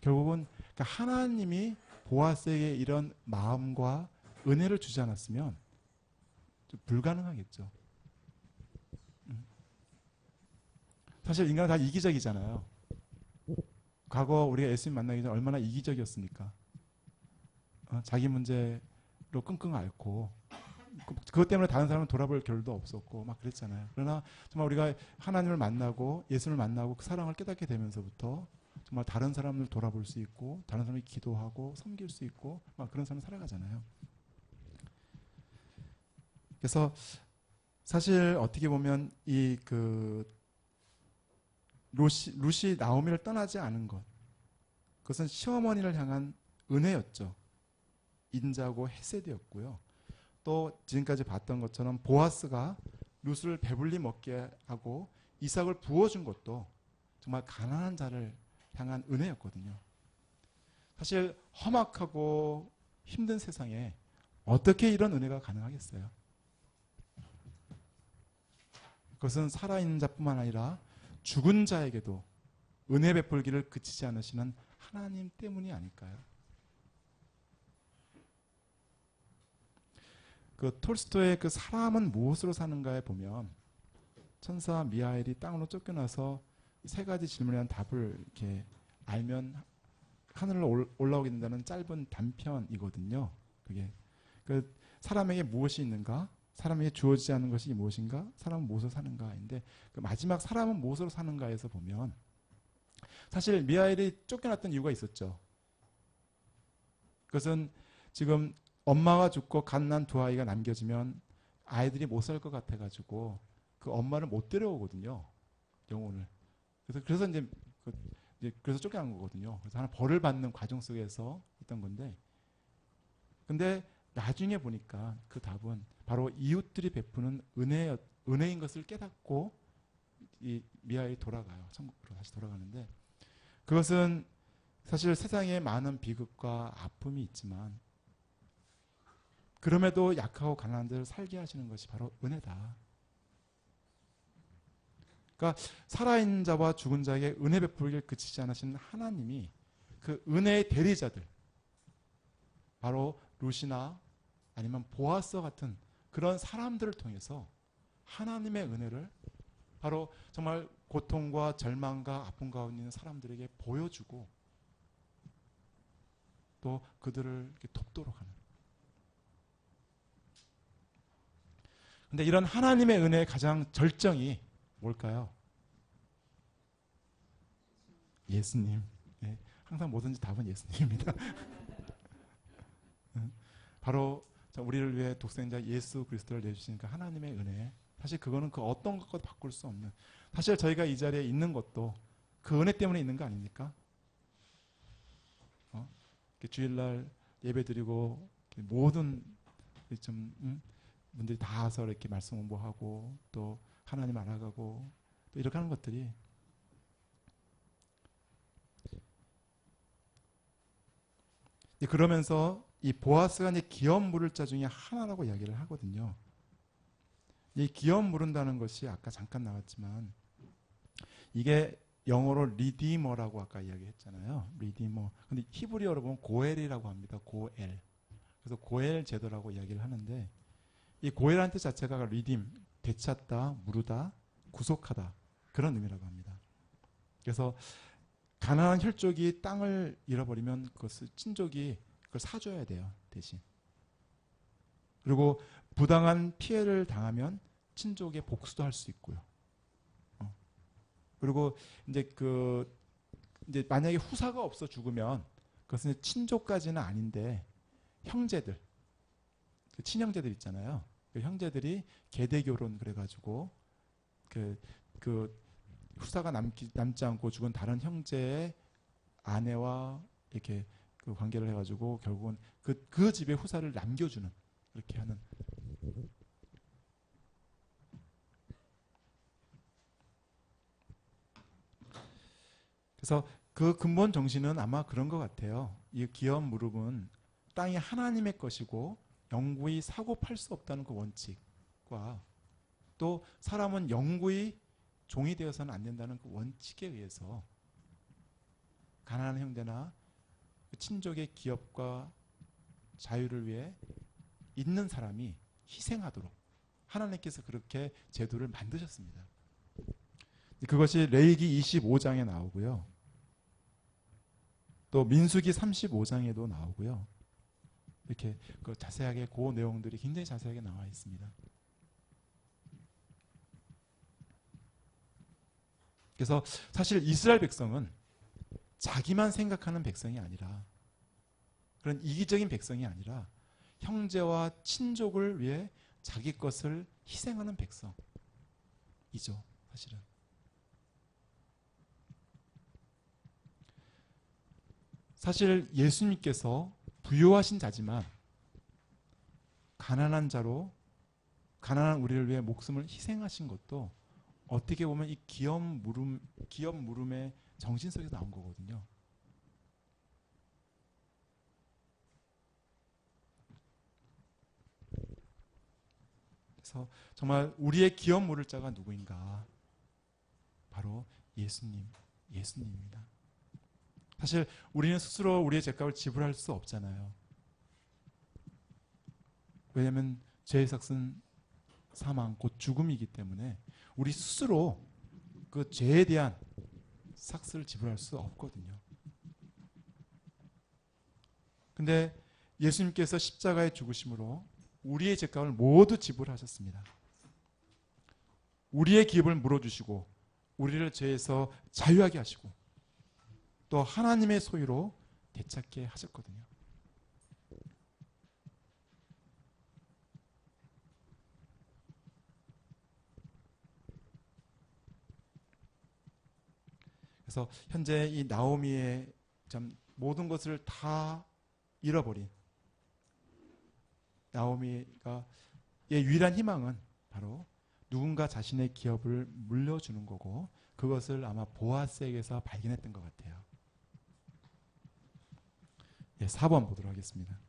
결국은 그러니까 하나님이 보아스에게 이런 마음과 은혜를 주지 않았으면 좀 불가능하겠죠. 사실 인간은 다 이기적이잖아요. 과거 우리가 예수님 만나기 전에 얼마나 이기적이었습니까? 자기 문제로 끙끙 앓고 그것 때문에 다른 사람을 돌아볼 겨를도 없었고 막 그랬잖아요. 그러나 정말 우리가 하나님을 만나고 예수를 만나고 그 사랑을 깨닫게 되면서부터 정말 다른 사람을 돌아볼 수 있고 다른 사람이 기도하고 섬길 수 있고 막 그런 삶을 살아가잖아요. 그래서 사실 어떻게 보면 이 그 룻이 나오미를 떠나지 않은 것 그것은 시어머니를 향한 은혜였죠. 인자고 헤세드였고요. 또 지금까지 봤던 것처럼 보아스가 룻을 배불리 먹게 하고 이삭을 부어준 것도 정말 가난한 자를 향한 은혜였거든요. 사실 험악하고 힘든 세상에 어떻게 이런 은혜가 가능하겠어요? 그것은 살아있는 자뿐만 아니라 죽은 자에게도 은혜 베풀기를 그치지 않으시는 하나님 때문이 아닐까요? 그 톨스토이의 그 사람은 무엇으로 사는가에 보면 천사 미하엘이 땅으로 쫓겨나서 세 가지 질문에 대한 답을 이렇게 알면 하늘로 올라오게 된다는 짧은 단편이거든요. 그게 그 사람에게 무엇이 있는가? 사람에게 주어지지 않는 것이 무엇인가? 사람은 무엇으로 사는가인데 그 마지막 사람은 무엇으로 사는가에서 보면 사실 미하엘이 쫓겨났던 이유가 있었죠. 그것은 지금 엄마가 죽고 갓난 두 아이가 남겨지면 아이들이 못 살 것 같아가지고 그 엄마를 못 데려오거든요. 영혼을. 그래서 이제 그래서 쫓겨난 거거든요. 그래서 하나 벌을 받는 과정 속에서 있던 건데, 근데 나중에 보니까 그 답은 바로 이웃들이 베푸는 은혜인 것을 깨닫고 이 미하엘이 돌아가요. 천국으로 다시 돌아가는데, 그것은 사실 세상에 많은 비극과 아픔이 있지만 그럼에도 약하고 가난한 자를 살게 하시는 것이 바로 은혜다. 그러니까 살아있는 자와 죽은 자에게 은혜 베풀기를 그치지 않으신 하나님이 그 은혜의 대리자들, 바로 루시나 아니면 보아스 같은 그런 사람들을 통해서 하나님의 은혜를 바로 정말 고통과 절망과 아픔 가운데 있는 사람들에게 보여주고 또 그들을 이렇게 돕도록 하는. 근데 이런 하나님의 은혜의 가장 절정이 뭘까요? 예수님. 네, 항상 뭐든지 답은 예수님입니다. 바로 우리를 위해 독생자 예수 그리스도를 내주시니까 하나님의 은혜. 사실 그거는 그 어떤 것과도 바꿀 수 없는. 사실 저희가 이 자리에 있는 것도 그 은혜 때문에 있는 거 아닙니까? 주일날 예배드리고 모든 분들이 다 와서 이렇게 말씀 공부하고 또 하나님 알아가고 또 이렇게 하는 것들이 그러면서 이 보아스가 이제 기업 물을 자 중에 하나라고 이야기를 하거든요. 이 기업 물은다는 것이 아까 잠깐 나왔지만 이게 영어로 리디머라고 아까 이야기했잖아요. 리디머. 근데 히브리어로 보면 고엘이라고 합니다. 고엘. 그래서 고엘 제도라고 이야기를 하는데 이 고엘한 뜻 자체가 리딤, 되찾다, 무르다, 구속하다 그런 의미라고 합니다. 그래서 가난한 혈족이 땅을 잃어버리면 그것을 친족이 그걸 사줘야 돼요. 대신. 그리고 부당한 피해를 당하면 친족의 복수도 할 수 있고요. 그리고 이제 이제 만약에 후사가 없어 죽으면 그것은 친족까지는 아닌데 형제들, 그 친형제들 있잖아요. 그 형제들이 계대 결혼 그래가지고 그 후사가 남지 않고 죽은 다른 형제의 아내와 이렇게 그 관계를 해가지고 결국은 그 집에 후사를 남겨주는 그렇게 하는. 그래서 그 근본 정신은 아마 그런 것 같아요. 이 기업 무릎은 땅이 하나님의 것이고 영구히 사고 팔 수 없다는 그 원칙과 또 사람은 영구히 종이 되어서는 안 된다는 그 원칙에 의해서 가난한 형제나 친족의 기업과 자유를 위해 있는 사람이 희생하도록 하나님께서 그렇게 제도를 만드셨습니다. 그것이 레위기 25장에 나오고요. 또 민수기 35장에도 나오고요. 이렇게 자세하게 그 내용들이 굉장히 자세하게 나와 있습니다. 그래서 사실 이스라엘 백성은 자기만 생각하는 백성이 아니라 그런 이기적인 백성이 아니라 형제와 친족을 위해 자기 것을 희생하는 백성이죠. 사실은. 사실 예수님께서 부유하신 자지만 가난한 자로 가난한 우리를 위해 목숨을 희생하신 것도 어떻게 보면 이 기업 물음의 정신 속에서 나온 거거든요. 그래서 정말 우리의 기업 물을 자가 누구인가? 바로 예수님입니다. 사실 우리는 스스로 우리의 죄값을 지불할 수 없잖아요. 왜냐하면 죄의 삭은 사망, 곧 죽음이기 때문에 우리 스스로 그 죄에 대한 삭스를 지불할 수 없거든요. 근데 예수님께서 십자가에 죽으심으로 우리의 죄값을 모두 지불하셨습니다. 우리의 기업을 물어주시고 우리를 죄에서 자유하게 하시고 또 하나님의 소유로 되찾게 하셨거든요. 그래서 현재 이 나오미의 참 모든 것을 다 잃어버린 나오미가 의 유일한 희망은 바로 누군가 자신의 기업을 물려주는 거고 그것을 아마 보아스에게서 발견했던 것 같아요. 4번 보도록 하겠습니다.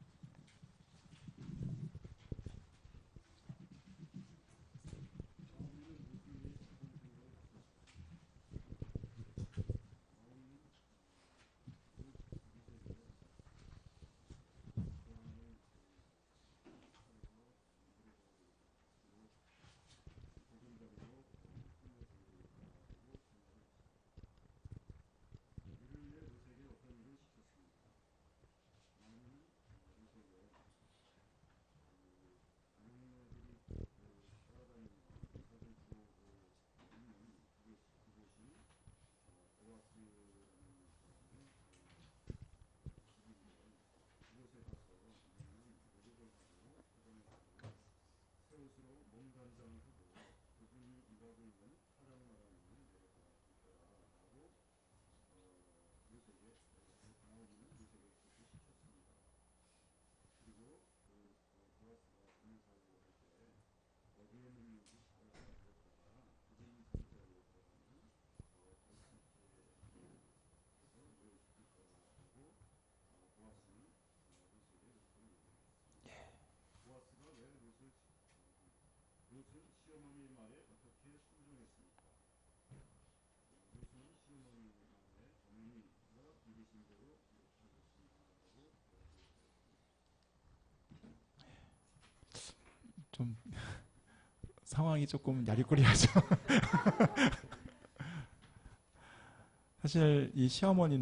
좀 상황이 조금 야리꾸리하죠. 사실 이 시어머니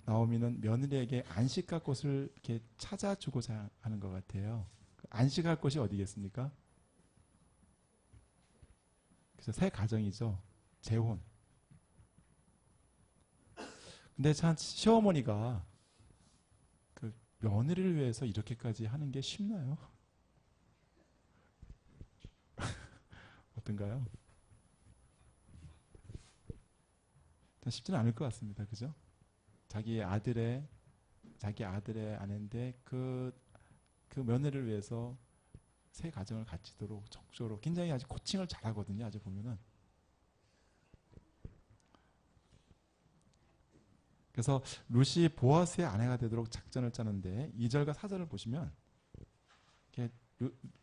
나오미는 며느리에게 안식할 곳을 이렇게 찾아주고자 하는 것 같아요. 안식할 곳이 어디겠습니까? 그래서 새 가정이죠. 재혼. 근데 참 시어머니가 그 며느리를 위해서 이렇게까지 하는 게 쉽나요? 어떤가요? 쉽지는 않을 것 같습니다. 그죠? 자기 아들의 아내인데 그 며느리를 위해서 새 가정을 갖추도록 적극적으로 굉장히 아주 코칭을 잘하거든요. 아주 보면은. 그래서 룻이 보아스의 아내가 되도록 작전을 짜는데 2절과 4절을 보시면 이렇게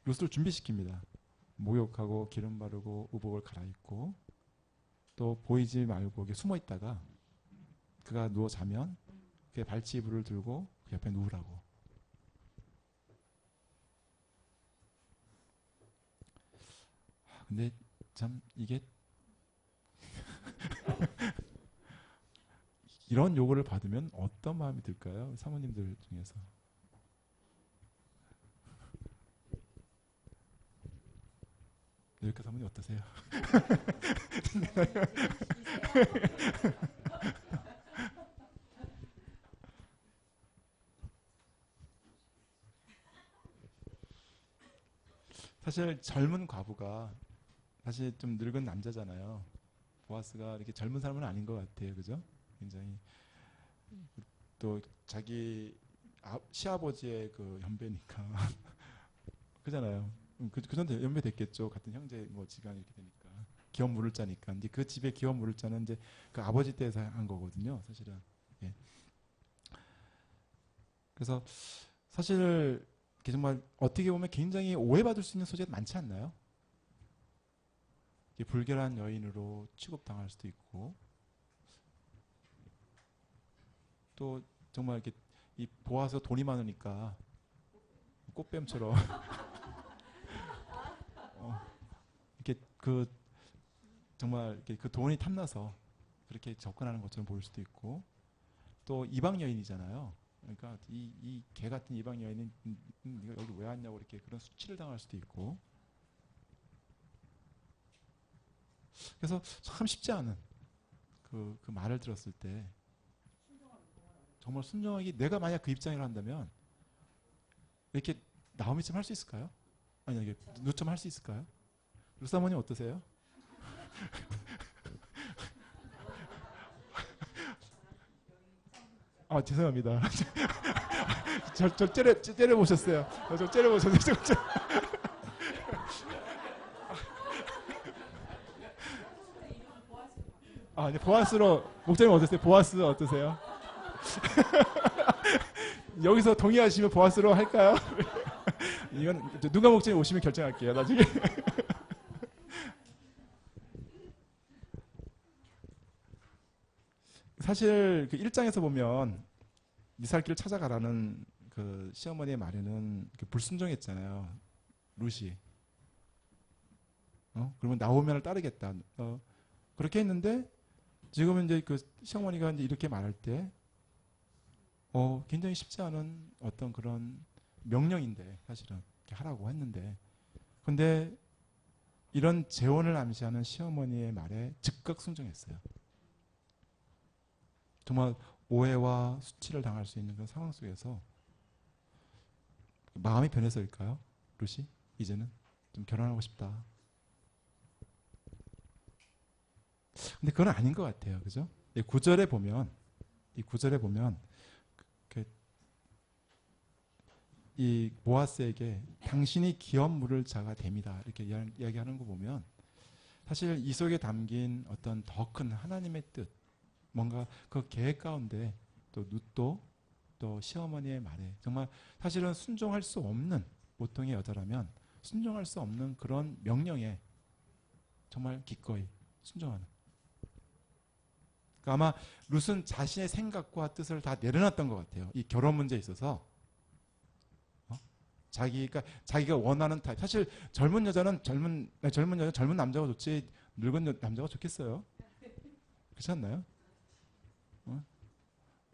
룻을 준비시킵니다. 목욕하고 기름 바르고 의복을 갈아입고 또 보이지 말고 이렇게 숨어 있다가 그가 누워 자면 그 발치 이불을 들고 그 옆에 누우라고. 근데 참 이게 이런 요구를 받으면 어떤 마음이 들까요? 사모님들 중에서. 이렇게 사모님 어떠세요? 사실 젊은 과부가 사실 좀 늙은 남자잖아요. 보아스가 이렇게 젊은 사람은 아닌 것 같아요. 그죠? 굉장히 또 자기 시아버지의 그 연배니까 그잖아요. 그 정도 연배 됐겠죠. 같은 형제 뭐 지간 이렇게 되니까 기업 물을 자니까 이제 그 집에 기업 물을 자는 이제 그 아버지 때에서 한 거거든요, 사실은. 예. 그래서 사실 이게 정말 어떻게 보면 굉장히 오해받을 수 있는 소재가 많지 않나요? 불결한 여인으로 취급당할 수도 있고, 또 정말 이렇게 이 보아서 돈이 많으니까 꽃뱀처럼 이렇게 그 정말 이렇게 그 돈이 탐나서 그렇게 접근하는 것처럼 보일 수도 있고, 또 이방 여인이잖아요. 그러니까 이 개 같은 이방 여인은 네가 여기 왜 왔냐고 이렇게 그런 수치를 당할 수도 있고, 그래서 참 쉽지 않은 그 말을 들었을 때 정말 순종하기, 내가 만약 그 입장이라 한다면 이렇게 나오미쯤 할 수 있을까요? 아니 이게 누좀 할 수 있을까요? 루사모님 어떠세요? 아 죄송합니다. 저 째려보셨어요. 저 째려보셨어요. 아, 네, 보아스로 목사님 어떠세요? 보아스 어떠세요? 여기서 동의하시면 보아스로 할까요? 이건 누가 목사님 오시면 결정할게요. 나중에. 사실 그 1장에서 보면 미살길을 찾아가라는 그 시어머니의 말에는 불순종했잖아요. 룻이. 그러면 나오면을 따르겠다. 그렇게 했는데 지금은 이제 그 시어머니가 이제 이렇게 말할 때 굉장히 쉽지 않은 어떤 그런 명령인데 사실은 이렇게 하라고 했는데, 근데 이런 재혼을 암시하는 시어머니의 말에 즉각 순종했어요. 정말 오해와 수치를 당할 수 있는 그런 상황 속에서 마음이 변해서일까요? 룻이 이제는 좀 결혼하고 싶다. 근데 그건 아닌 것 같아요. 그죠? 이 구절에 보면 이 보아스에게 당신이 기업 물을 자가 됩니다. 이렇게 이야기하는 거 보면 사실 이 속에 담긴 어떤 더 큰 하나님의 뜻, 뭔가 그 계획 가운데 또 룻도 또 시어머니의 말에 정말 사실은 순종할 수 없는, 보통의 여자라면 순종할 수 없는 그런 명령에 정말 기꺼이 순종하는. 그러니까 아마 룻은 자신의 생각과 뜻을 다 내려놨던 것 같아요. 이 결혼 문제에 있어서. 자기가 원하는 타입. 사실 젊은 여자는 젊은 남자가 좋지 늙은 남자가 좋겠어요? 그렇지 않나요?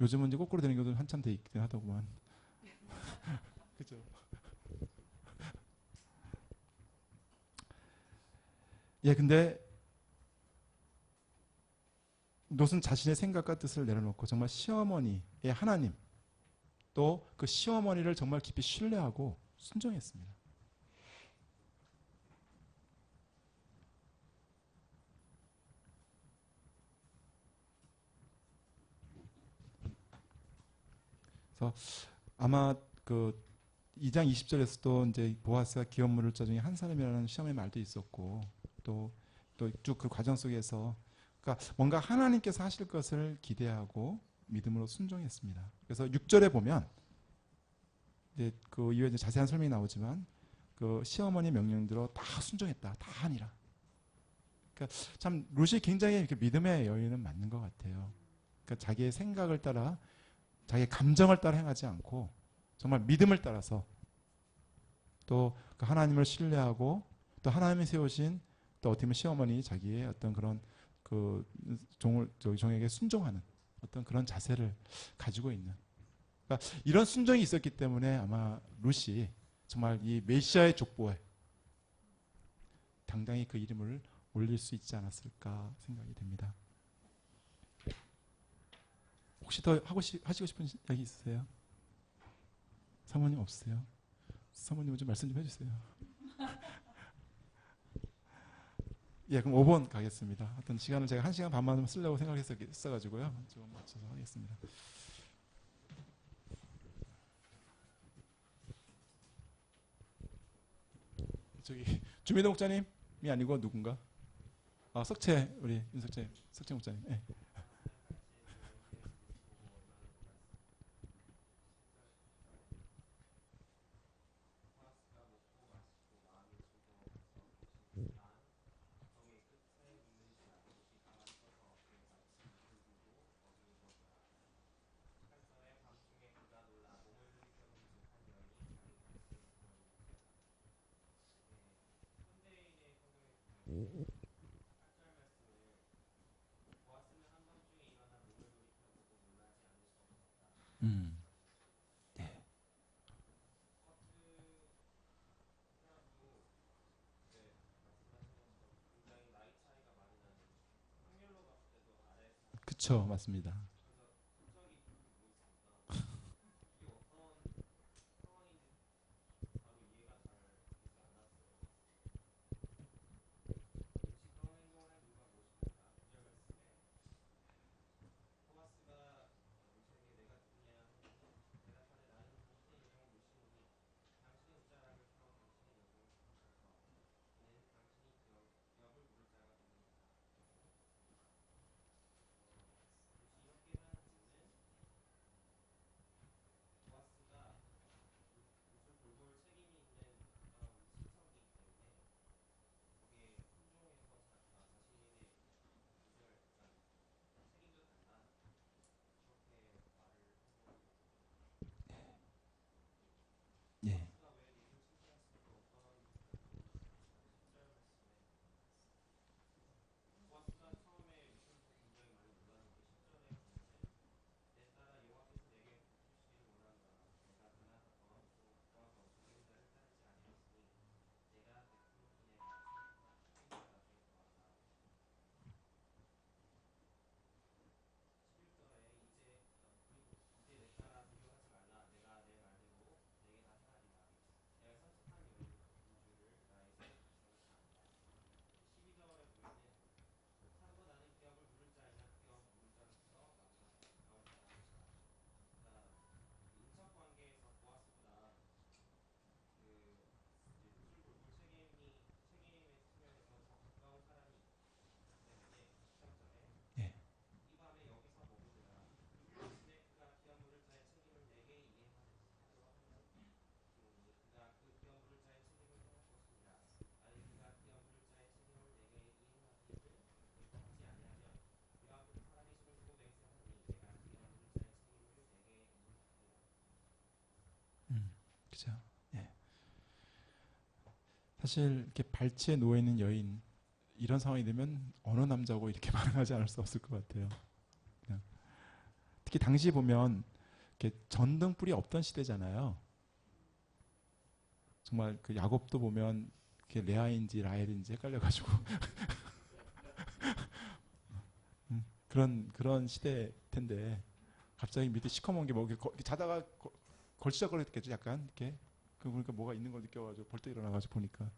요즘은 이제 거꾸로 되는 경우도 한참 돼 있긴 하더구만. 그죠? 예, 근데 롯은 자신의 생각과 뜻을 내려놓고 정말 시어머니의 하나님, 또 그 시어머니를 정말 깊이 신뢰하고 순종했습니다. 그래서 아마 그 2장 20절에서도 이제 보아스가 기업 물을 자 중에 한 사람이라는 시험의 말도 있었고, 또 쭉 그 과정 속에서 그러니까 뭔가 하나님께서 하실 것을 기대하고 믿음으로 순종했습니다. 그래서 6절에 보면 이제 그 이후에 이제 자세한 설명이 나오지만 그 시어머니 명령대로 다 순종했다, 다 하니라. 그러니까 참 룻이 굉장히 이렇게 믿음의 여인은 맞는 것 같아요. 그러니까 자기의 생각을 따라, 자기의 감정을 따라 행하지 않고 정말 믿음을 따라서 또 그 하나님을 신뢰하고 또 하나님이 세우신 또 어떻게 보면 시어머니 자기의 어떤 그런 그 종에게 순종하는 어떤 그런 자세를 가지고 있는, 그러니까 이런 순종이 있었기 때문에 아마 룻이 정말 이 메시아의 족보에 당당히 그 이름을 올릴 수 있지 않았을까 생각이 됩니다. 혹시 더 하시고 싶은 이야기 있으세요? 사모님 없으세요? 사모님 좀 말씀 좀 해주세요. 예, 그럼 5번 가겠습니다. 하여튼 시간을 제가 1시간 반만 쓰려고 생각했어가지고요. 좀 맞춰서 하겠습니다. 저기 주미동 목자님이 아니고 누군가? 석채 우리 석채 목사님. 예. 음. 네. 그쵸, 맞습니다. 예. 예. 그죠. 예. 사실 이렇게 발치에 누워 있는 여인 이런 상황이 되면 어느 남자고 이렇게 반응하지 않을 수 없을 것 같아요. 그냥. 특히 당시 보면 이렇게 전등불이 없던 시대잖아요. 정말 그 야곱도 보면 이렇게 레아인지 라헬인지 헷갈려가지고 그런 시대 텐데 갑자기 밑에 시커먼 게 뭐 이렇게 자다가 걸치적거렸겠죠 약간 이렇게 그 보니까 뭐가 있는 걸 느껴가지고 벌떡 일어나가지고 보니까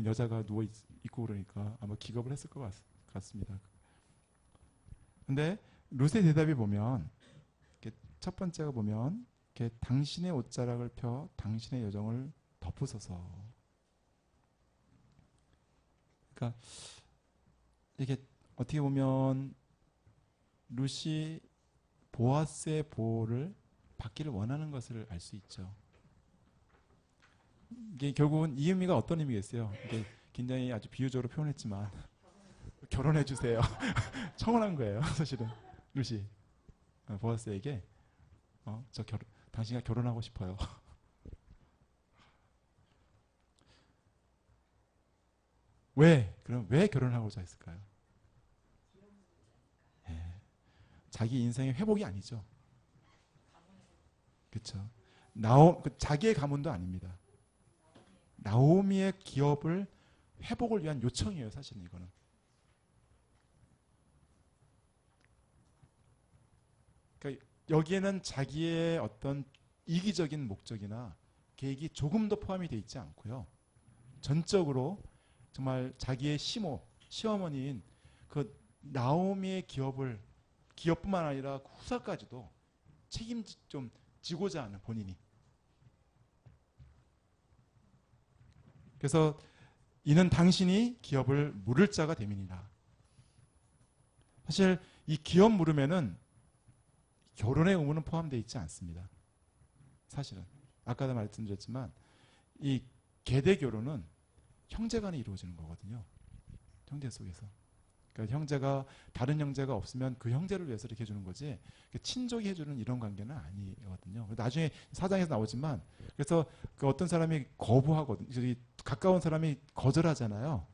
여자가 누워 있고 그러니까 아마 기겁을 했을 것 같습니다. 근데 룻의 대답이 보면 첫 번째가 보면 당신의 옷자락을 펴 당신의 여정을 덮으소서. 그러니까 이게 어떻게 보면 룻이 보아스의 보호를 받기를 원하는 것을 알 수 있죠. 이게 결국은 이 의미가 어떤 의미겠어요? 이게 굉장히 아주 비유적으로 표현했지만 결혼해 주세요. 청혼한 거예요, 사실은 룻이 보아스에게 당신과 결혼하고 싶어요. 그럼 왜 결혼하고자 했을까요? 예, 자기 인생의 회복이 아니죠. 그렇죠. 자기의 가문도 아닙니다. 나오미의 기업을 회복을 위한 요청이에요, 사실은 이거는. 그러니까 여기에는 자기의 어떤 이기적인 목적이나 계획이 조금도 포함이 되어 있지 않고요. 전적으로 정말 자기의 시어머니인 그 나오미의 기업뿐만 아니라 후사까지도 좀 지고자 하는 본인이. 그래서 이는 당신이 기업을 물을 자가 됨이니라. 사실 이 기업 물음에는 결혼의 의무는 포함되어 있지 않습니다. 사실은 아까도 말씀드렸지만 이 계대 결혼은 형제간에 이루어지는 거거든요. 형제 속에서. 그러니까 형제가 다른 형제가 없으면 그 형제를 위해서 이렇게 해주는 거지 친족이 해주는 이런 관계는 아니거든요. 나중에 사장에서 나오지만 그래서 그 어떤 사람이 거부하거든요. 가까운 사람이 거절하잖아요.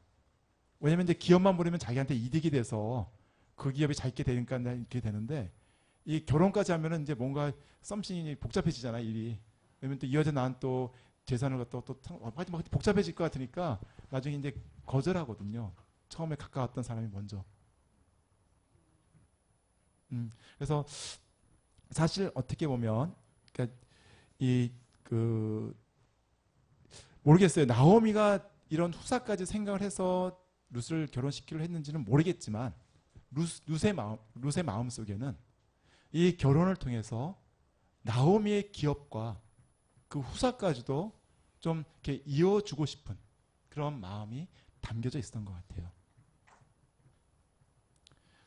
왜냐면 이제 기업만 부리면 자기한테 이득이 돼서 그 기업이 자기게 되니까 이렇게 되는데 이 결혼까지 하면은 이제 뭔가 썸씽이 복잡해지잖아요, 일이. 왜냐면 또 이 여자 나는 또 재산을 갖다 또 복잡해질 것 같으니까 나중에 이제 거절하거든요. 처음에 가까웠던 사람이 먼저. 그래서 사실 어떻게 보면 그러니까 모르겠어요. 나오미가 이런 후사까지 생각을 해서 룻을 결혼시키려 했는지는 모르겠지만 룻의 마음 속에는 이 결혼을 통해서 나오미의 기업과 그 후사까지도 좀 이렇게 이어주고 싶은 그런 마음이 담겨져 있었던 것 같아요.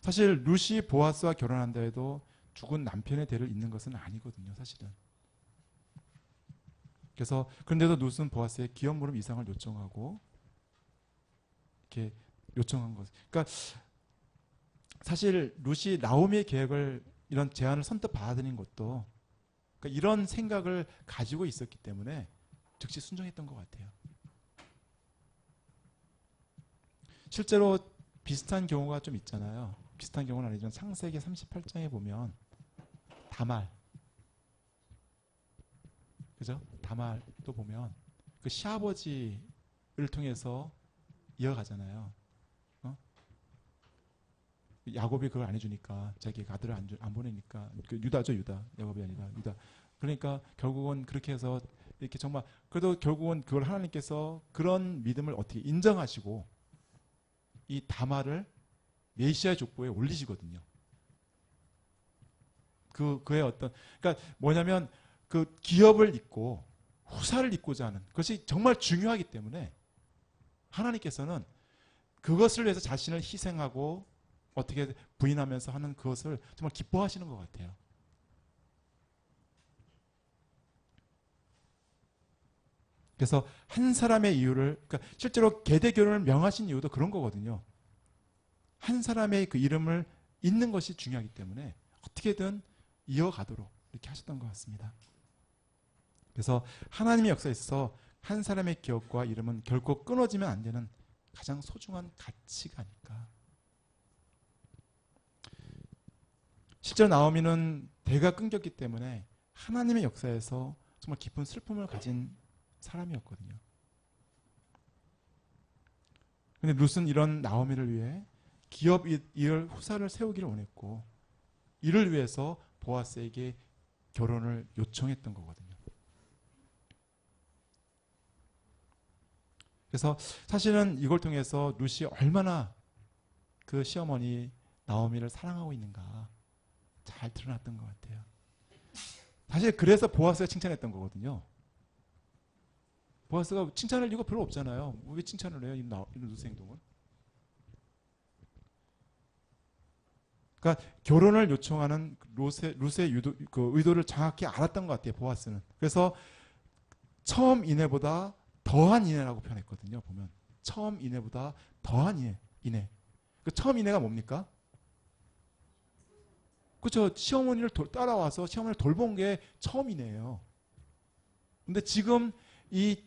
사실 룻이 보아스와 결혼한다 해도 죽은 남편의 대를 잇는 것은 아니거든요, 사실은. 그래서 그런데도 룻은 보아스의 기업 물음 이상을 요청하고 이렇게 요청한 것. 그러니까 사실 룻이 나오미의 계획을 이런 제안을 선뜻 받아들인 것도 그러니까 이런 생각을 가지고 있었기 때문에 즉시 순종했던 것 같아요. 실제로 비슷한 경우가 좀 있잖아요. 비슷한 경우는 아니지만 창세기 38장에 보면 다말, 그죠? 다말도 보면 그 시아버지를 통해서 이어가잖아요. 어? 야곱이 그걸 안 해주니까 자기 아들을 안 보내니까 그 유다죠, 유다. 야곱이 아니라 유다. 그러니까 결국은 그렇게 해서 이렇게 정말 그래도 결국은 그걸 하나님께서 그런 믿음을 어떻게 인정하시고 이 다말을 메시아의 족보에 올리시거든요. 그의 어떤 그러니까 뭐냐면 그 기업을 잇고 후사를 잇고자 하는 그것이 정말 중요하기 때문에 하나님께서는 그것을 위해서 자신을 희생하고 어떻게 부인하면서 하는 그것을 정말 기뻐하시는 것 같아요. 그래서 한 사람의 이유를 그러니까 실제로 계대 결혼을 명하신 이유도 그런 거거든요. 한 사람의 그 이름을 잇는 것이 중요하기 때문에 어떻게든 이어가도록 이렇게 하셨던 것 같습니다. 그래서 하나님의 역사에 있어서 한 사람의 기억과 이름은 결코 끊어지면 안 되는 가장 소중한 가치가 아닐까. 실제로 나오미는 대가 끊겼기 때문에 하나님의 역사에서 정말 깊은 슬픔을 가진 사람이었거든요. 그런데 룻은 이런 나오미를 위해 기업 이을 후사를 세우기를 원했고 이를 위해서 보아스에게 결혼을 요청했던 거거든요. 그래서 사실은 이걸 통해서 룻이 얼마나 그 시어머니 나오미를 사랑하고 있는가 잘 드러났던 것 같아요. 사실 그래서 보아스가 칭찬했던 거거든요. 보아스가 칭찬할 이유가 별로 없잖아요. 왜 칭찬을 해요? 이런 룻의 행동을. 그러니까 결혼을 요청하는 룻의 그 의도를 정확히 알았던 것 같아요. 보아스는. 그래서 처음 인애보다 더한 인애라고 표현했거든요. 보면 처음 인애보다 더한 인애. 그 처음 인애가 뭡니까? 그렇죠. 시어머니를 따라와서 시어머니를 돌본 게 처음 인애예요. 근데 지금 이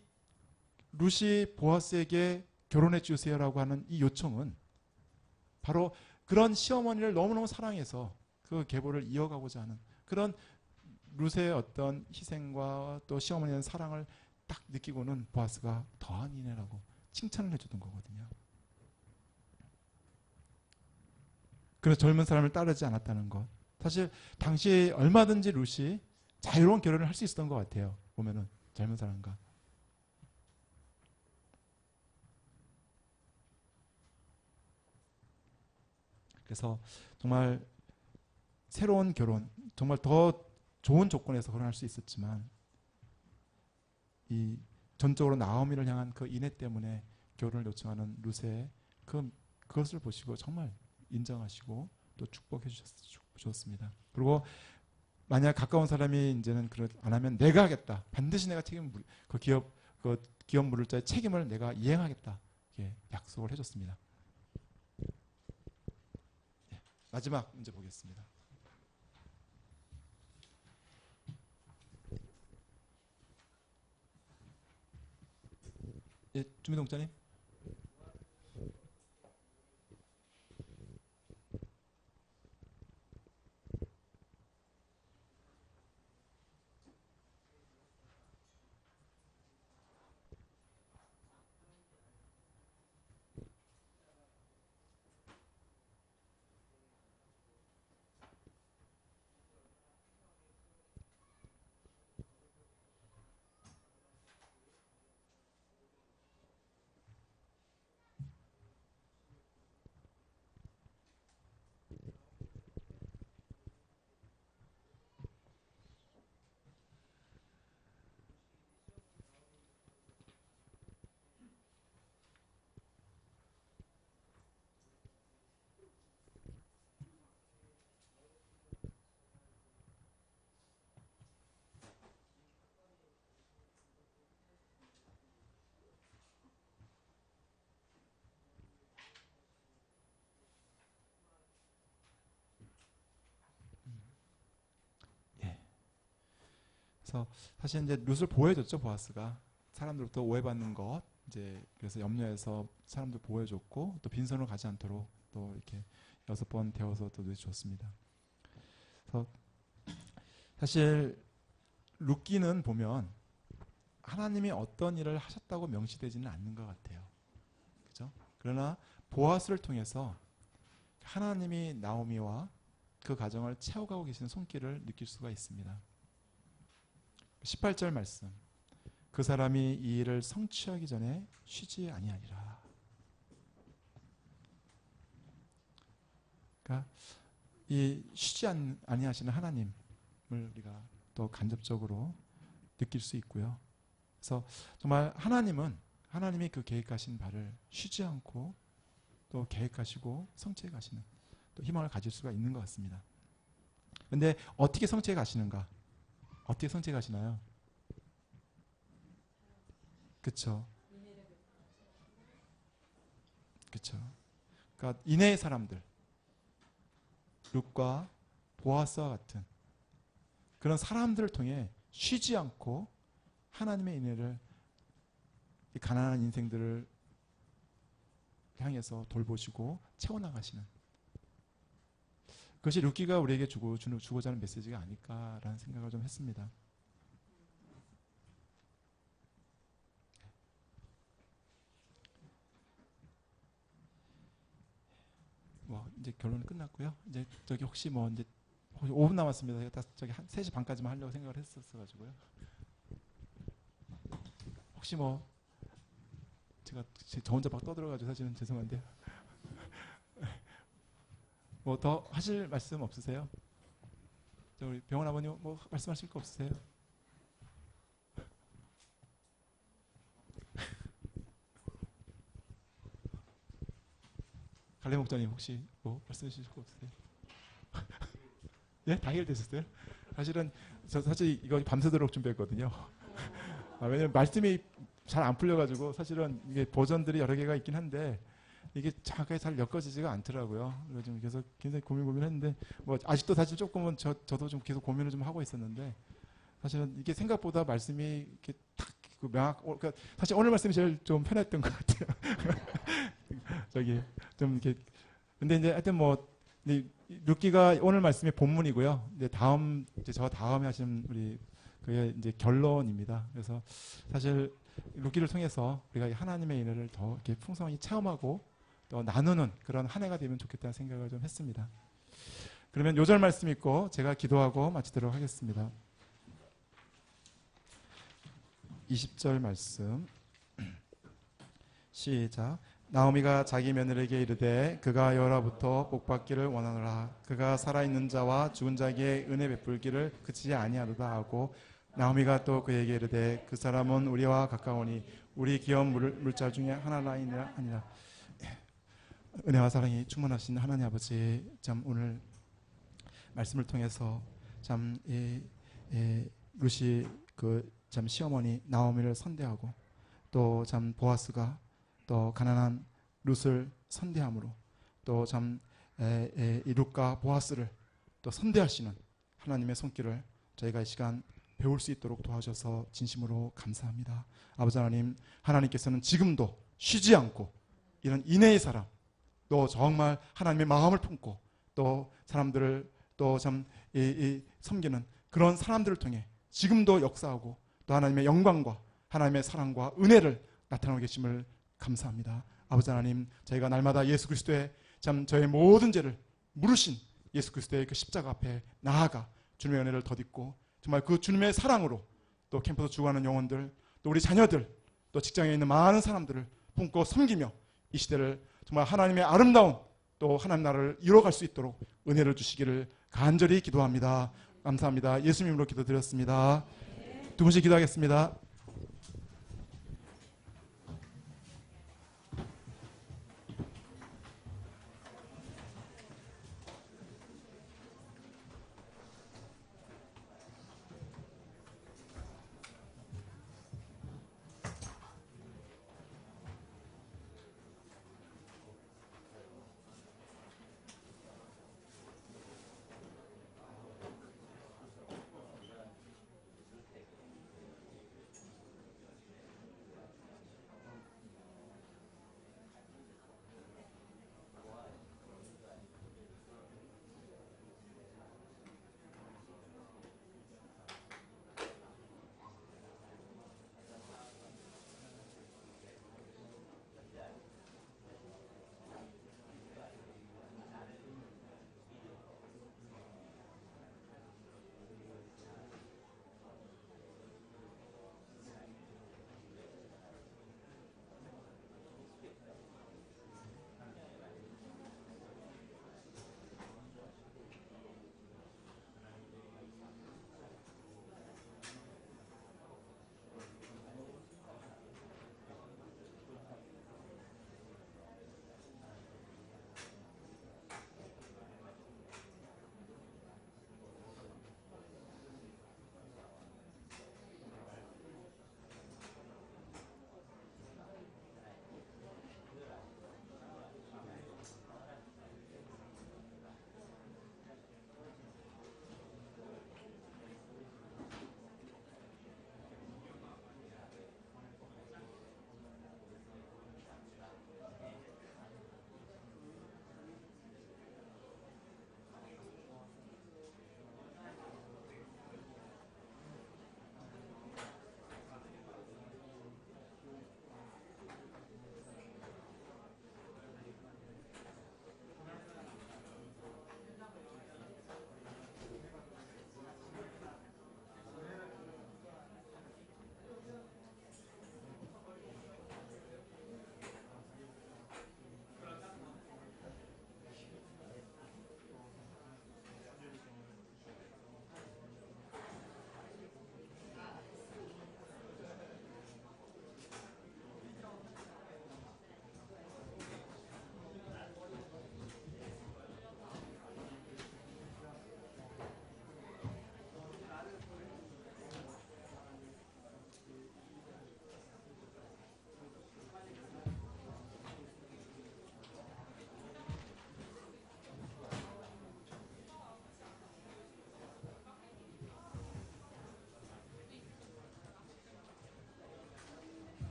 룻이 보아스에게 결혼해 주세요라고 하는 이 요청은 바로 그런 시어머니를 너무너무 사랑해서 그 계보를 이어가고자 하는 그런 룻의 어떤 희생과 또 시어머니에 대한 사랑을 딱 느끼고는 보아스가 더한 인애라고 칭찬을 해주던 거거든요. 그래서 젊은 사람을 따르지 않았다는 것. 사실 당시에 얼마든지 룻이 자유로운 결혼을 할 수 있었던 것 같아요. 보면은 젊은 사람과. 그래서 정말 새로운 결혼, 정말 더 좋은 조건에서 결혼할 수 있었지만 이 전적으로 나오미를 향한 그 인애 때문에 결혼을 요청하는 룻의 그것을 보시고 정말 인정하시고 또 축복해 주셨습니다. 그리고 만약 가까운 사람이 이제는 그걸 안 하면 내가 하겠다. 반드시 내가 그 기업 물을 자의 책임을 내가 이행하겠다. 이렇게 약속을 해줬습니다. 네, 마지막 문제 보겠습니다. 예, 주민동 목자님. 예. 그래서 사실 이제 룻을 보호해줬죠. 보아스가 사람들부터 오해받는 것 이제 그래서 염려해서 사람들 보호해줬고 또 빈손으로 가지 않도록 또 이렇게 6번 데워서 또 내줬습니다. 그래서 사실 룻기는 보면 하나님이 어떤 일을 하셨다고 명시되지는 않는 것 같아요. 그죠? 그러나 보아스를 통해서 하나님이 나오미와 그 가정을 채워가고 계시는 손길을 느낄 수가 있습니다. 18절 말씀. 그 사람이 이 일을 성취하기 전에 쉬지 아니하니라. 그러니까 이 쉬지 아니하시는 하나님을 우리가 또 간접적으로 느낄 수 있고요. 그래서 정말 하나님이 그 계획하신 바를 쉬지 않고 또 계획하시고 성취해 가시는 또 희망을 가질 수가 있는 것 같습니다. 그런데 어떻게 성취해 가시는가? 어떻게 성취해 가시나요? 그렇죠. 그렇죠. 그러니까 이내의 사람들, 룻과 보아스와 같은 그런 사람들을 통해 쉬지 않고 하나님의 인애를 이 가난한 인생들을 향해서 돌보시고 채워나가시는 그것이 룻기가 우리에게 주고자 하는 메시지가 아닐까라는 생각을 좀 했습니다. 뭐 이제 결론은 끝났고요. 이제 저기 혹시 5분 남았습니다. 제가 저기 한 3시 반까지만 하려고 생각을 했었어가지고요. 혹시 제가 저 혼자 막 떠들어가지고 사실은 죄송한데요. 뭐 더 하실 말씀 없으세요? 우리 병원 아버님 뭐 말씀하실 거 없으세요? 갈래 목자님 혹시 뭐 말씀해 주실 거 없으세요? 예? 다 해결되셨어요? 사실은 저 사실 이거 밤새도록 준비했거든요. 왜냐면 말씀이 잘 안 풀려가지고 사실은 이게 버전들이 여러 개가 있긴 한데 이게 정확하게 잘 엮어지지가 않더라고요. 그래서 좀 계속 굉장히 고민했는데 뭐 아직도 사실 조금은 저도 좀 계속 고민을 좀 하고 있었는데 사실은 이게 생각보다 말씀이 이렇게 딱 그러니까 사실 오늘 말씀이 제일 좀 편했던 것 같아요. 저기 좀 이렇게 근데 이제 하여튼 룻기가 오늘 말씀의 본문이고요. 이제 저 다음에 하신 우리 그게 이제 결론입니다. 그래서 사실 룻기를 통해서 우리가 하나님의 은혜를 더 이렇게 풍성히 체험하고 또 나누는 그런 한 해가 되면 좋겠다는 생각을 좀 했습니다. 그러면 요절 말씀 읽고 제가 기도하고 마치도록 하겠습니다. 20절 말씀 시작. 나오미가 자기 며느리에게 이르되 그가 여호와로부터 복받기를 원하노라. 그가 살아있는 자와 죽은 자에게 은혜 베풀기를 그치지 아니하도다 하고 나오미가 또 그에게 이르되 그 사람은 우리와 가까우니 우리 기업 물자 중에 하나라 아니라. 은혜와 사랑이 충만하신 하나님 아버지, 참 오늘 말씀을 통해서 참 루시 참 시어머니 나오미를 선대하고 또 참 보아스가 또 가난한 룻을 선대함으로 또 참 이 룻과 보아스를 또 선대하시는 하나님의 손길을 저희가 이 시간 배울 수 있도록 도와주셔서 진심으로 감사합니다. 아버지 하나님, 하나님께서는 지금도 쉬지 않고 이런 인애의 사람, 또 정말 하나님의 마음을 품고 또 사람들을 또 참 섬기는 그런 사람들을 통해 지금도 역사하고 또 하나님의 영광과 하나님의 사랑과 은혜를 나타나고 계심을 감사합니다. 아버지 하나님, 저희가 날마다 예수 그리스도의 참 저의 모든 죄를 물으신 예수 그리스도의 그 십자가 앞에 나아가 주님의 은혜를 덧입고 정말 그 주님의 사랑으로 또 캠프에서 죽어가는 영혼들, 또 우리 자녀들, 또 직장에 있는 많은 사람들을 품고 섬기며 이 시대를 정말 하나님의 아름다운 또 하나님 나라를 이뤄갈 수 있도록 은혜를 주시기를 간절히 기도합니다. 감사합니다. 예수님으로 기도드렸습니다. 두 분씩 기도하겠습니다.